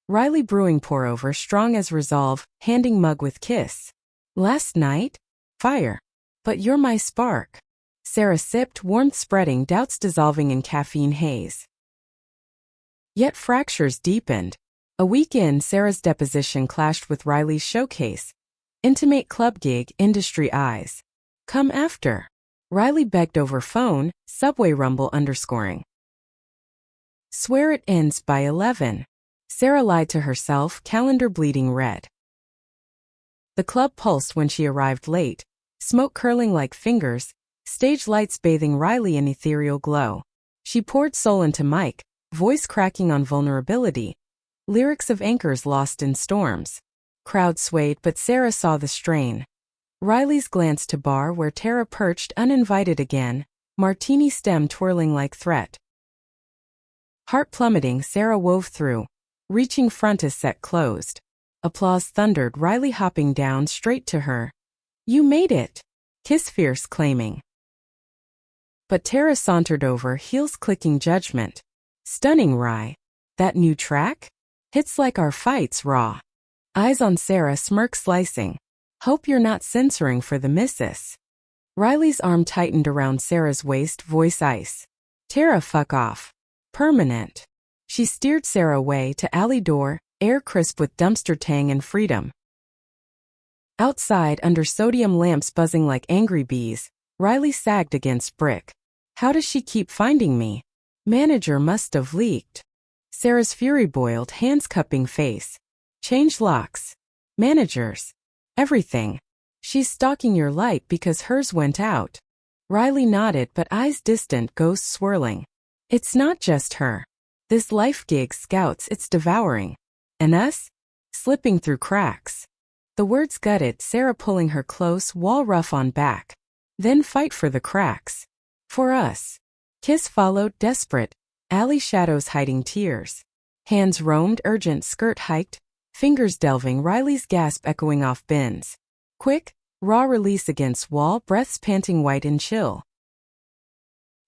Speaker 1: Riley brewing pour over, strong as resolve, handing mug with kiss. Last night? Fire. But you're my spark. Sarah sipped, warmth spreading, doubts dissolving in caffeine haze. Yet fractures deepened. A week in, Sarah's deposition clashed with Riley's showcase. Intimate club gig, industry eyes. Come after. Riley begged over phone, subway rumble underscoring. Swear it ends by 11. Sarah lied to herself, calendar bleeding red. The club pulsed when she arrived late, smoke curling like fingers, stage lights bathing Riley in ethereal glow. She poured soul into mic, voice cracking on vulnerability, lyrics of anchors lost in storms. Crowd swayed, but Sarah saw the strain. Riley's glance to bar where Tara perched uninvited again, martini stem twirling like threat. Heart plummeting, Sarah wove through, reaching front as set closed. Applause thundered, Riley hopping down straight to her. You made it! Kiss fierce claiming. But Tara sauntered over, heels clicking judgment. Stunning, Rye. That new track? Hits like our fights, raw. Eyes on Sarah, smirk slicing. Hope you're not censoring for the missus. Riley's arm tightened around Sarah's waist, voice ice. Tara, fuck off. Permanent. She steered Sarah away to alley door, air crisp with dumpster tang and freedom. Outside, under sodium lamps buzzing like angry bees, Riley sagged against brick. How does she keep finding me? Manager must have leaked. Sarah's fury boiled, hands cupping face. Change locks. Managers. Everything. She's stalking your light because hers went out. Riley nodded, but eyes distant, ghosts swirling. It's not just her. This life gig scouts, it's devouring. And us? Slipping through cracks. The words gutted, Sarah pulling her close, wall rough on back. Then fight for the cracks. For us. Kiss followed, desperate. Alley shadows hiding tears. Hands roamed, urgent, skirt hiked. Fingers delving, Riley's gasp echoing off bins. Quick, raw release against wall, breaths panting white and chill.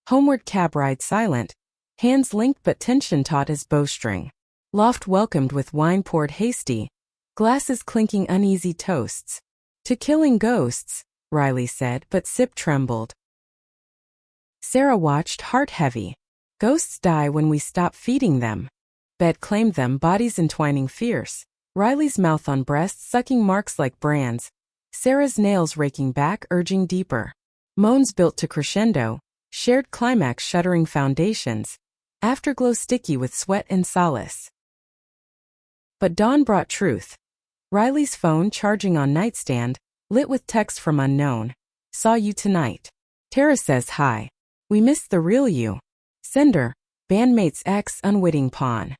Speaker 1: Homeward cab ride silent. Hands linked but tension taut as bowstring. Loft welcomed with wine poured hasty. Glasses clinking uneasy toasts. To killing ghosts, Riley said, but sip trembled. Sarah watched, heart heavy. Ghosts die when we stop feeding them. Bed claimed them, bodies entwining fierce. Riley's mouth on breast, sucking marks like brands. Sarah's nails raking back, urging deeper. Moans built to crescendo. Shared climax, shuddering foundations. Afterglow sticky with sweat and solace. But dawn brought truth. Riley's phone charging on nightstand, lit with text from unknown. Saw you tonight. Tara says hi. We missed the real you. Sender, bandmate's ex, unwitting pawn.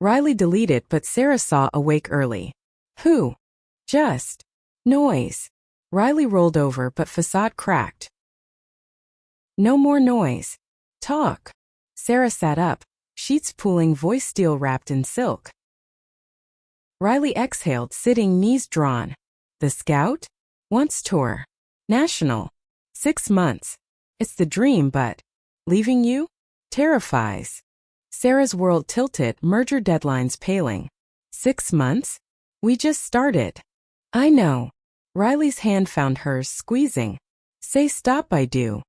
Speaker 1: Riley deleted, but Sarah saw, awake early. Who? Just. Noise. Riley rolled over, but facade cracked. No more noise. Talk. Sarah sat up, sheets pooling, voice steel wrapped in silk. Riley exhaled, sitting, knees drawn. The Scout? Once tour. National. 6 months. It's the dream, but leaving you? Terrifies. Sarah's world tilted, merger deadlines paling. 6 months? We just started. I know. Riley's hand found hers, squeezing. Say stop, I do.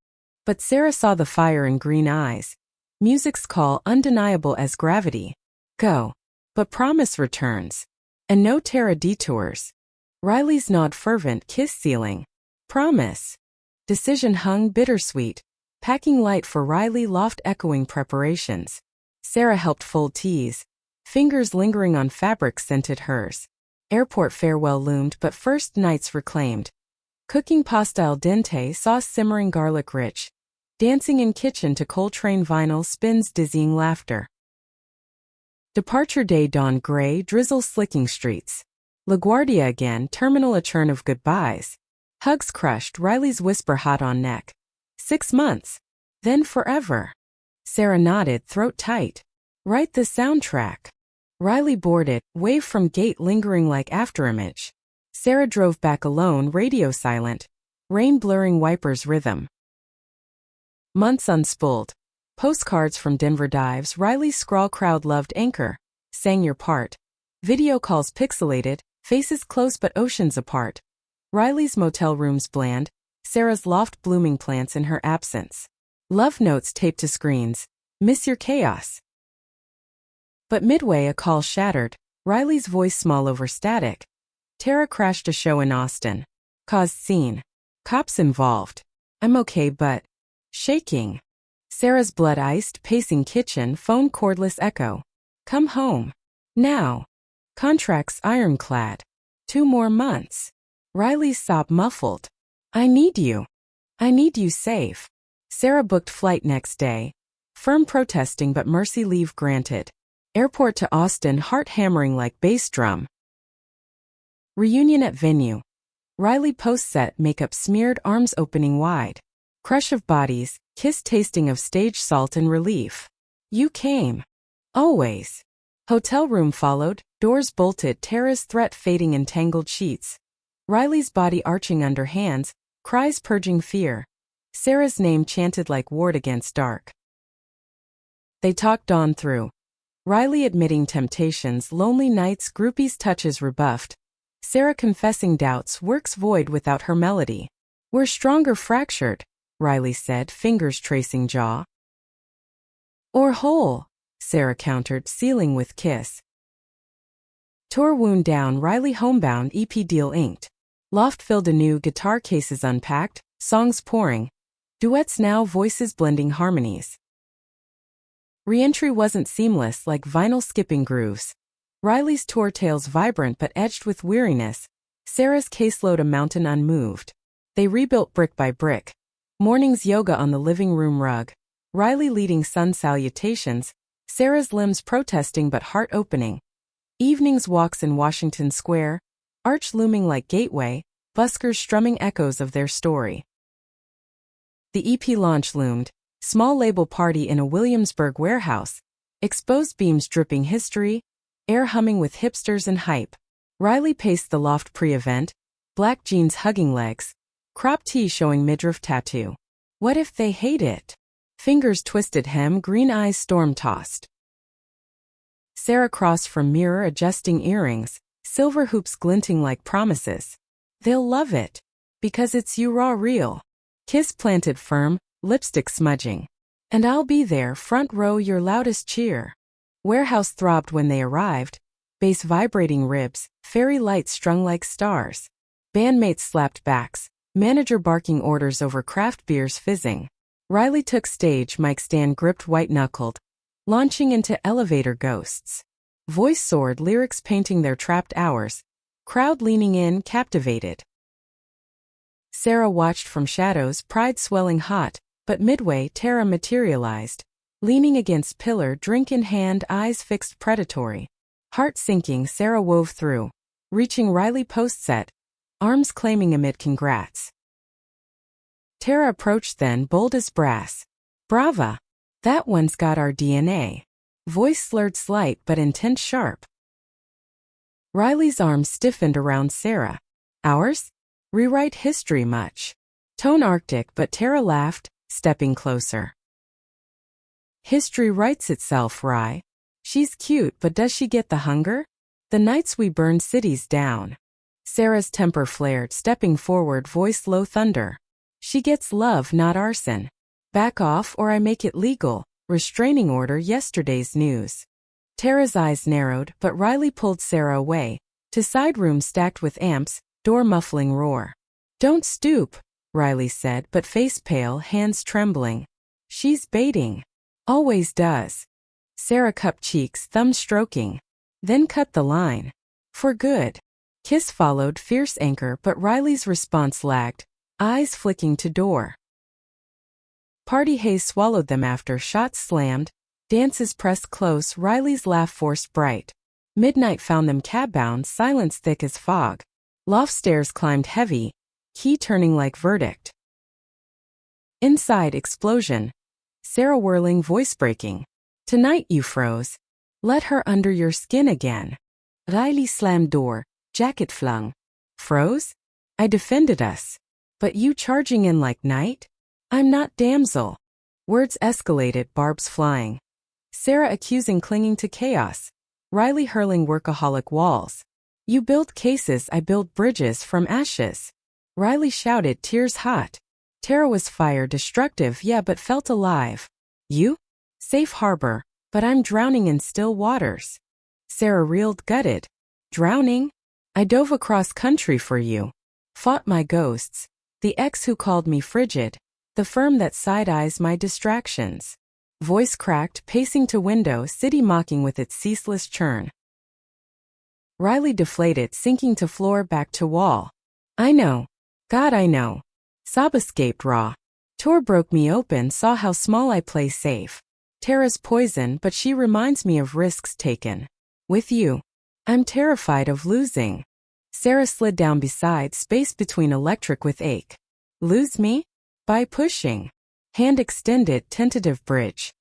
Speaker 1: But Sarah saw the fire in green eyes. Music's call, undeniable as gravity. Go. But promise returns. And no Tara detours. Riley's nod fervent, kiss sealing. Promise. Decision hung bittersweet. Packing light for Riley, loft echoing preparations. Sarah helped fold teas. Fingers lingering on fabric scented hers. Airport farewell loomed, but first nights reclaimed. Cooking pasta al dente, sauce simmering garlic rich. Dancing in kitchen to Coltrane vinyl, spins dizzying laughter. Departure day dawned gray, drizzle slicking streets. LaGuardia again, terminal a churn of goodbyes. Hugs crushed, Riley's whisper hot on neck. 6 months. Then forever. Sarah nodded, throat tight. Write the soundtrack. Riley boarded, wave from gate lingering like afterimage. Sarah drove back alone, radio silent. Rain blurring wipers rhythm. Months unspooled. Postcards from Denver Dives. Riley's scrawl crowd loved anchor. Sang your part. Video calls pixelated, faces close but oceans apart. Riley's motel rooms bland. Sarah's loft blooming plants in her absence. Love notes taped to screens. Miss your chaos. But midway a call shattered. Riley's voice small over static. Tara crashed a show in Austin. Caused scene. Cops involved. I'm okay but... shaking. Sarah's blood iced, pacing kitchen, phone cordless echo. Come home. Now. Contracts ironclad. 2 more months. Riley's sob muffled. I need you. I need you safe. Sarah booked flight next day. Firm protesting but mercy leave granted. Airport to Austin, heart hammering like bass drum. Reunion at venue. Riley post-set, makeup smeared, arms opening wide. Crush of bodies, kiss tasting of stage salt and relief. You came. Always. Hotel room followed, doors bolted, Tara's threat fading in tangled sheets. Riley's body arching under hands, cries purging fear. Sarah's name chanted like ward against dark. They talked on through. Riley admitting temptations, lonely nights, groupies' touches rebuffed. Sarah confessing doubts, works void without her melody. We're stronger fractured, Riley said, fingers tracing jaw. Or whole, Sarah countered, sealing with kiss. Tour wound down, Riley homebound, EP deal inked. Loft filled anew, guitar cases unpacked, songs pouring. Duets now, voices blending harmonies. Re-entry wasn't seamless like vinyl skipping grooves. Riley's tour tales vibrant but edged with weariness. Sarah's caseload a mountain unmoved. They rebuilt brick by brick. Mornings yoga on the living room rug. Riley leading sun salutations. Sarah's limbs protesting but heart opening. Evenings walks in Washington Square. Arch looming like gateway. Buskers strumming echoes of their story. The EP launch loomed. Small label party in a Williamsburg warehouse. Exposed beams dripping history. Air humming with hipsters and hype. Riley paced the loft pre-event. Black jeans hugging legs. Crop tee showing midriff tattoo. What if they hate it? Fingers twisted hem, green eyes storm-tossed. Sarah crossed from mirror adjusting earrings. Silver hoops glinting like promises. They'll love it. Because it's you raw real. Kiss planted firm. Lipstick smudging. And I'll be there, front row, your loudest cheer. Warehouse throbbed when they arrived. Bass vibrating ribs, fairy lights strung like stars. Bandmates slapped backs. Manager barking orders over craft beers fizzing. Riley took stage, mic stand gripped white-knuckled. Launching into elevator ghosts. Voice soared, lyrics painting their trapped hours. Crowd leaning in, captivated. Sarah watched from shadows, pride swelling hot. But midway, Tara materialized. Leaning against pillar, drink in hand, eyes fixed predatory. Heart sinking, Sarah wove through. Reaching Riley post-set. Arms claiming amid congrats. Tara approached then, bold as brass. Brava! That one's got our DNA. Voice slurred slight but intent sharp. Riley's arms stiffened around Sarah. Ours? Rewrite history much. Tone arctic but Tara laughed. Stepping closer. History writes itself, Rye. She's cute, but does she get the hunger? The nights we burn cities down. Sarah's temper flared, stepping forward, voice low thunder. She gets love, not arson. Back off or I make it legal. Restraining order, yesterday's news. Tara's eyes narrowed, but Riley pulled Sarah away. To side room stacked with amps, door muffling roar. Don't stoop. Riley said, but face pale, hands trembling. She's baiting. Always does. Sarah cupped cheeks, thumb stroking. Then cut the line. For good. Kiss followed, fierce anchor, but Riley's response lagged. Eyes flicking to door. Party haze swallowed them after shots slammed. Dances pressed close, Riley's laugh forced bright. Midnight found them cab-bound, silence thick as fog. Loft stairs climbed heavy. Key turning like verdict. Inside explosion. Sarah whirling, voice breaking. Tonight you froze. Let her under your skin again. Riley slammed door, jacket flung. Froze? I defended us. But you charging in like night? I'm not damsel. Words escalated, barbs flying. Sarah accusing clinging to chaos. Riley hurling workaholic walls. You build cases, I build bridges from ashes. Riley shouted, tears hot. Tara was fire, destructive, yeah, but felt alive. You? Safe harbor, but I'm drowning in still waters. Sarah reeled, gutted. Drowning? I dove across country for you. Fought my ghosts. The ex who called me frigid. The firm that side-eyes my distractions. Voice cracked, pacing to window, city mocking with its ceaseless churn. Riley deflated, sinking to floor, back to wall. I know. God, I know. Sob escaped raw. Tor broke me open, saw how small I play safe. Tara's poison, but she reminds me of risks taken. With you. I'm terrified of losing. Sarah slid down beside, space between electric with ache. Lose me? By pushing. Hand extended, tentative bridge.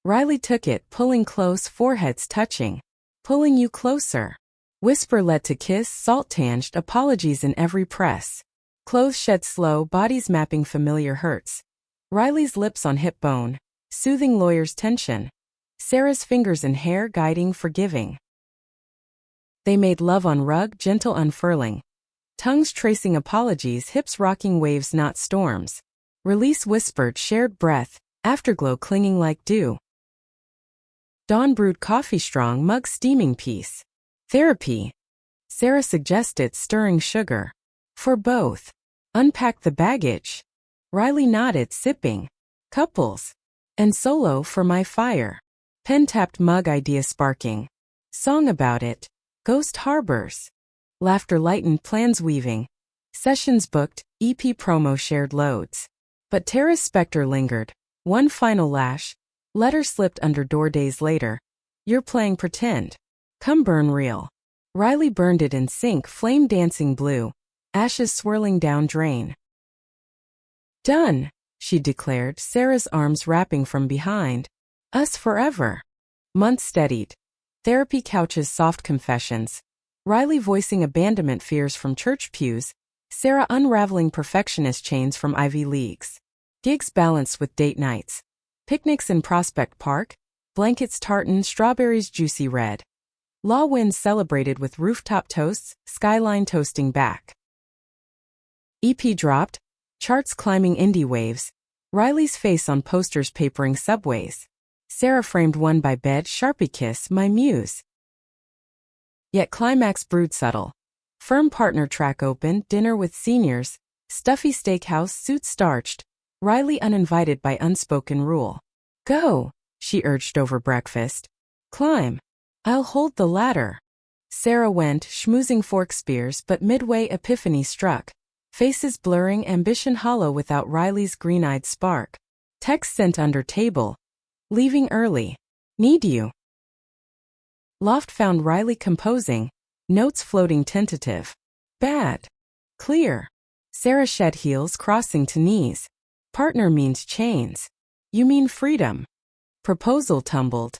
Speaker 1: Riley took it, pulling close, foreheads touching. Pulling you closer. Whisper led to kiss, salt-tanged, apologies in every press. Clothes shed slow, bodies mapping familiar hurts. Riley's lips on hip bone, soothing lawyer's tension. Sarah's fingers in hair, guiding, forgiving. They made love on rug, gentle unfurling. Tongues tracing apologies, hips rocking waves, not storms. Release whispered, shared breath, afterglow clinging like dew. Dawn brewed coffee strong, mug steaming peace. Therapy. Sarah suggested, stirring sugar. For both. Unpack the baggage. Riley nodded, sipping. Couples. And solo for my fire. Pen tapped, mug idea sparking. Song about it. Ghost harbors. Laughter lightened, plans weaving. Sessions booked, EP promo shared loads. But Tara's specter lingered. One final lash. Letter slipped under door days later. You're playing pretend. Come burn real. Riley burned it in sync, flame dancing blue. Ashes swirling down drain. Done, she declared, Sarah's arms wrapping from behind. Us forever. Months steadied. Therapy couches, soft confessions. Riley voicing abandonment fears from church pews. Sarah unraveling perfectionist chains from Ivy Leagues. Gigs balanced with date nights. Picnics in Prospect Park. Blankets tartan, strawberries juicy red. Law winds celebrated with rooftop toasts, skyline toasting back. EP dropped. Charts climbing indie waves. Riley's face on posters papering subways. Sarah framed one by bed, Sharpie kiss, my muse. Yet climax brewed subtle. Firm partner track open, dinner with seniors. Stuffy steakhouse, suit starched. Riley uninvited by unspoken rule. Go, she urged over breakfast. Climb. I'll hold the ladder. Sarah went, schmoozing fork spears, but midway epiphany struck. Faces blurring, ambition hollow without Riley's green-eyed spark. Text sent under table. Leaving early. Need you. Loft found Riley composing. Notes floating tentative. Bad. Clear. Sarah shed heels, crossing to knees. Partner means chains. You mean freedom. Proposal tumbled.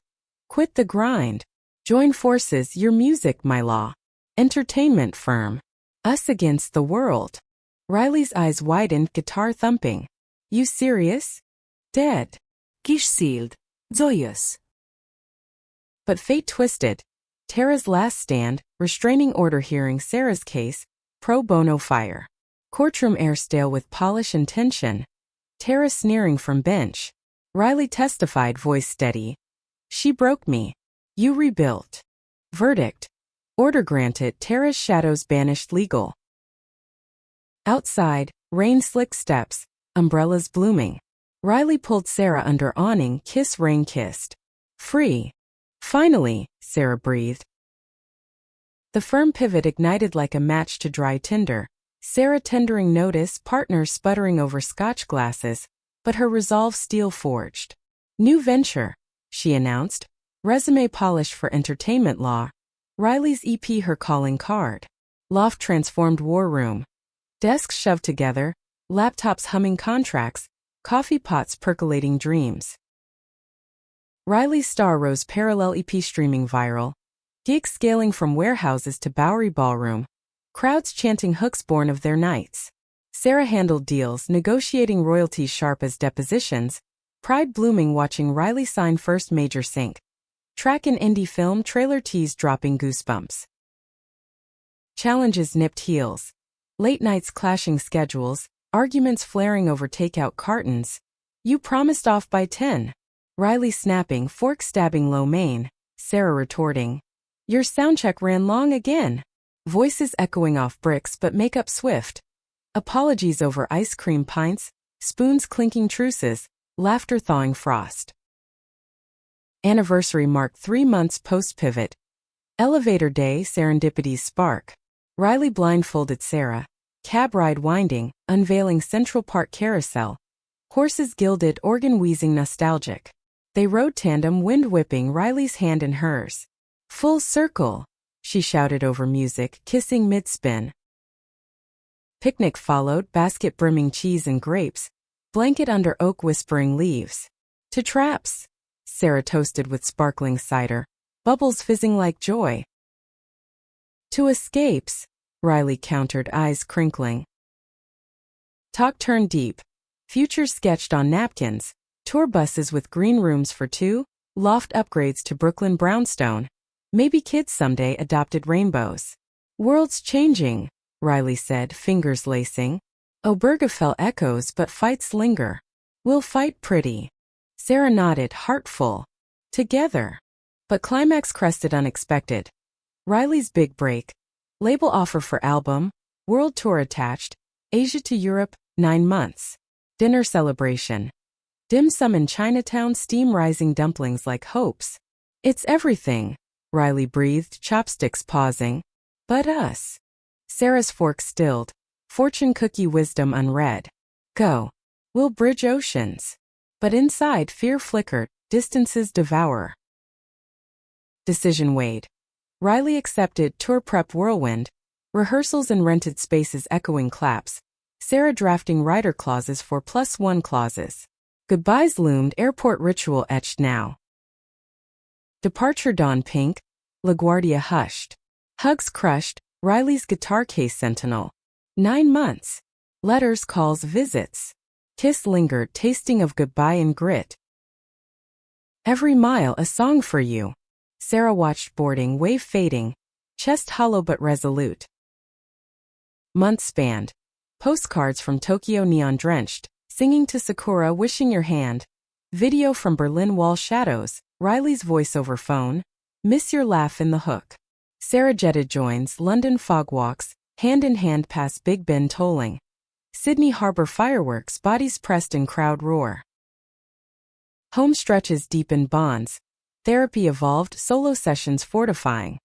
Speaker 1: Quit the grind. Join forces, your music, my law. Entertainment firm. Us against the world. Riley's eyes widened, guitar thumping. You serious? Dead.
Speaker 2: Gish sealed. Joyous.
Speaker 1: But fate twisted. Tara's last stand, restraining order hearing Sarah's case, pro bono fire. Courtroom air stale with polish and tension. Tara sneering from bench. Riley testified, voice steady. She broke me. You rebuilt. Verdict. Order granted, Tara's shadows banished legal. Outside, rain slick steps, umbrellas blooming. Riley pulled Sarah under awning, kiss rain kissed. Free. Finally, Sarah breathed. The firm pivot ignited like a match to dry tinder. Sarah tendering notice, partners sputtering over scotch glasses, but her resolve steel forged. New venture, she announced. Resume polish for entertainment law. Riley's EP her calling card. Loft transformed war room. Desks shoved together, laptops humming contracts, coffee pots percolating dreams. Riley's star rose parallel, EP streaming viral. Gigs scaling from warehouses to Bowery Ballroom. Crowds chanting hooks born of their nights. Sarah handled deals, negotiating royalties sharp as depositions, pride blooming watching Riley sign first major sync. Track in indie film trailer tease dropping goosebumps. Challenges nipped heels. Late nights clashing schedules, arguments flaring over takeout cartons. You promised off by 10. Riley snapping, fork stabbing lo mein, Sarah retorting. Your soundcheck ran long again. Voices echoing off bricks but makeup swift. Apologies over ice cream pints, spoons clinking truces, laughter thawing frost. Anniversary marked 3 months post-pivot. Elevator day serendipities spark. Riley blindfolded Sarah. Cab ride winding, unveiling Central Park carousel. Horses gilded, organ wheezing nostalgic. They rode tandem, wind whipping Riley's hand in hers. Full circle, she shouted over music, kissing mid-spin. Picnic followed, basket brimming cheese and grapes, blanket under oak whispering leaves. To traps, Sarah toasted with sparkling cider, bubbles fizzing like joy. To escapes, Riley countered, eyes crinkling. Talk turned deep. Futures sketched on napkins, tour buses with green rooms for 2, loft upgrades to Brooklyn brownstone. Maybe kids someday adopted rainbows. World's changing, Riley said, fingers lacing. Obergefell echoes but fights linger. We'll fight pretty. Sarah nodded, heartful. Together. But climax crested unexpected. Riley's big break. Label offer for album, world tour attached, Asia to Europe, 9 months. Dinner celebration. Dim sum in Chinatown, steam rising dumplings like hopes. It's everything, Riley breathed, chopsticks pausing. But us. Sarah's fork stilled, fortune cookie wisdom unread. Go. We'll bridge oceans. But inside fear flickered, distances devour. Decision weighed. Riley accepted, tour prep whirlwind, rehearsals and rented spaces echoing claps, Sarah drafting rider clauses for +1 clauses. Goodbyes loomed, airport ritual etched now. Departure dawn pink, LaGuardia hushed. Hugs crushed, Riley's guitar case sentinel. 9 months. Letters, calls, visits. Kiss lingered, tasting of goodbye and grit. Every mile a song for you. Sarah watched boarding, wave fading, chest hollow but resolute. Months spanned. Postcards from Tokyo neon-drenched, singing to Sakura, wishing your hand. Video from Berlin wall shadows, Riley's voice over phone. Miss your laugh in the hook. Sarah jetted joins, London fog walks, hand in hand past Big Ben tolling. Sydney Harbor fireworks, bodies pressed in crowd roar. Home stretches deepened bonds. Therapy evolved, solo sessions fortifying.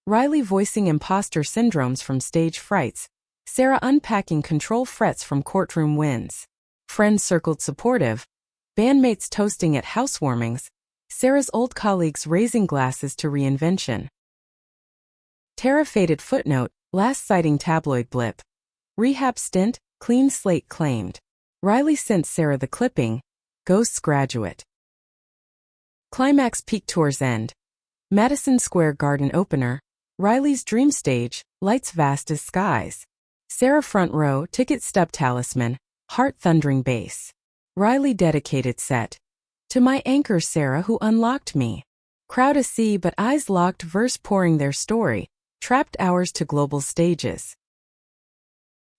Speaker 1: Riley voicing imposter syndromes from stage frights. Sarah unpacking control frets from courtroom wins. Friends circled supportive. Bandmates toasting at housewarmings. Sarah's old colleagues raising glasses to reinvention. Tara faded footnote, last sighting tabloid blip. Rehab stint, clean slate claimed. Riley sent Sarah the clipping. Ghosts graduate. Climax peak tour's end. Madison Square Garden opener. Riley's dream stage, lights vast as skies. Sarah front row, ticket stub talisman, heart thundering bass. Riley dedicated set. To my anchor Sarah who unlocked me. Crowd a sea but eyes locked, verse pouring their story. Trapped hours to global stages.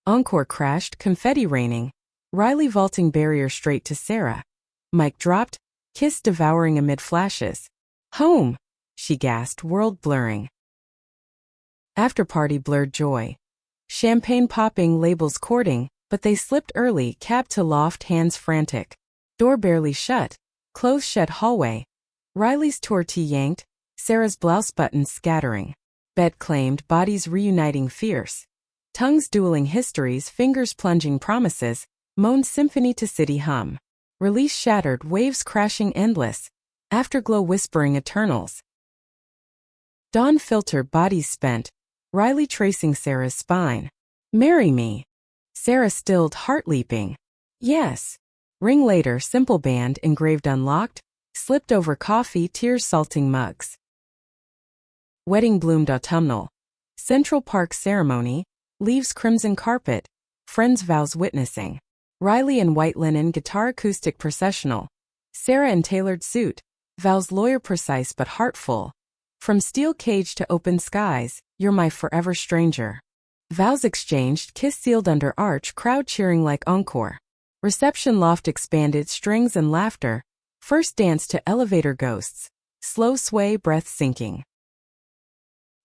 Speaker 1: Encore crashed, confetti raining. Riley vaulting barrier straight to Sarah. Mic dropped, kiss devouring amid flashes. Home, she gasped, world blurring. After party blurred joy. Champagne popping, labels courting, but they slipped early, cab to loft, hands frantic. Door barely shut, clothes shed hallway. Riley's tour tee yanked, Sarah's blouse buttons scattering. Bed claimed, bodies reuniting fierce. Tongues dueling histories, fingers plunging promises, moaned symphony to city hum. Release shattered, waves crashing endless, afterglow whispering eternals. Dawn filtered, bodies spent, Riley tracing Sarah's spine. Marry me. Sarah stilled, heart leaping. Yes. Ring later, simple band engraved unlocked, slipped over coffee, tears salting mugs. Wedding bloomed autumnal. Central Park ceremony, leaves crimson carpet, Friends vows witnessing. Riley in white linen guitar acoustic processional. Sarah in tailored suit. Vows lawyer precise but heartful. From steel cage to open skies, you're my forever stranger. Vows exchanged, kiss sealed under arch, crowd cheering like encore. Reception loft expanded, strings and laughter. First dance to elevator ghosts. Slow sway, breath sinking.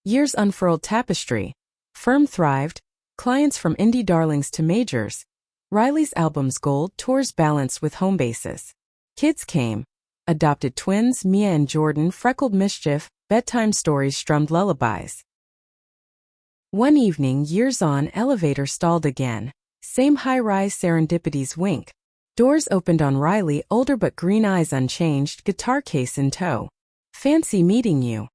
Speaker 1: Years unfurled tapestry. Firm thrived. Clients from indie darlings to majors. Riley's albums gold, tours balanced with home bases. Kids came. Adopted twins, Mia and Jordan, freckled mischief, bedtime stories, strummed lullabies. One evening, years on, elevator stalled again. Same high-rise, serendipities wink. Doors opened on Riley, older but green eyes unchanged, guitar case in tow. Fancy meeting you.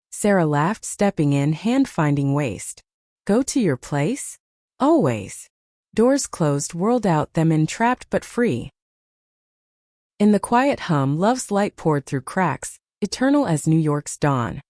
Speaker 1: Sarah laughed, stepping in, hand finding waist. Go to your place? Always. Doors closed, whirled out, them in, trapped but free. In the quiet hum, love's light poured through cracks, eternal as New York's dawn.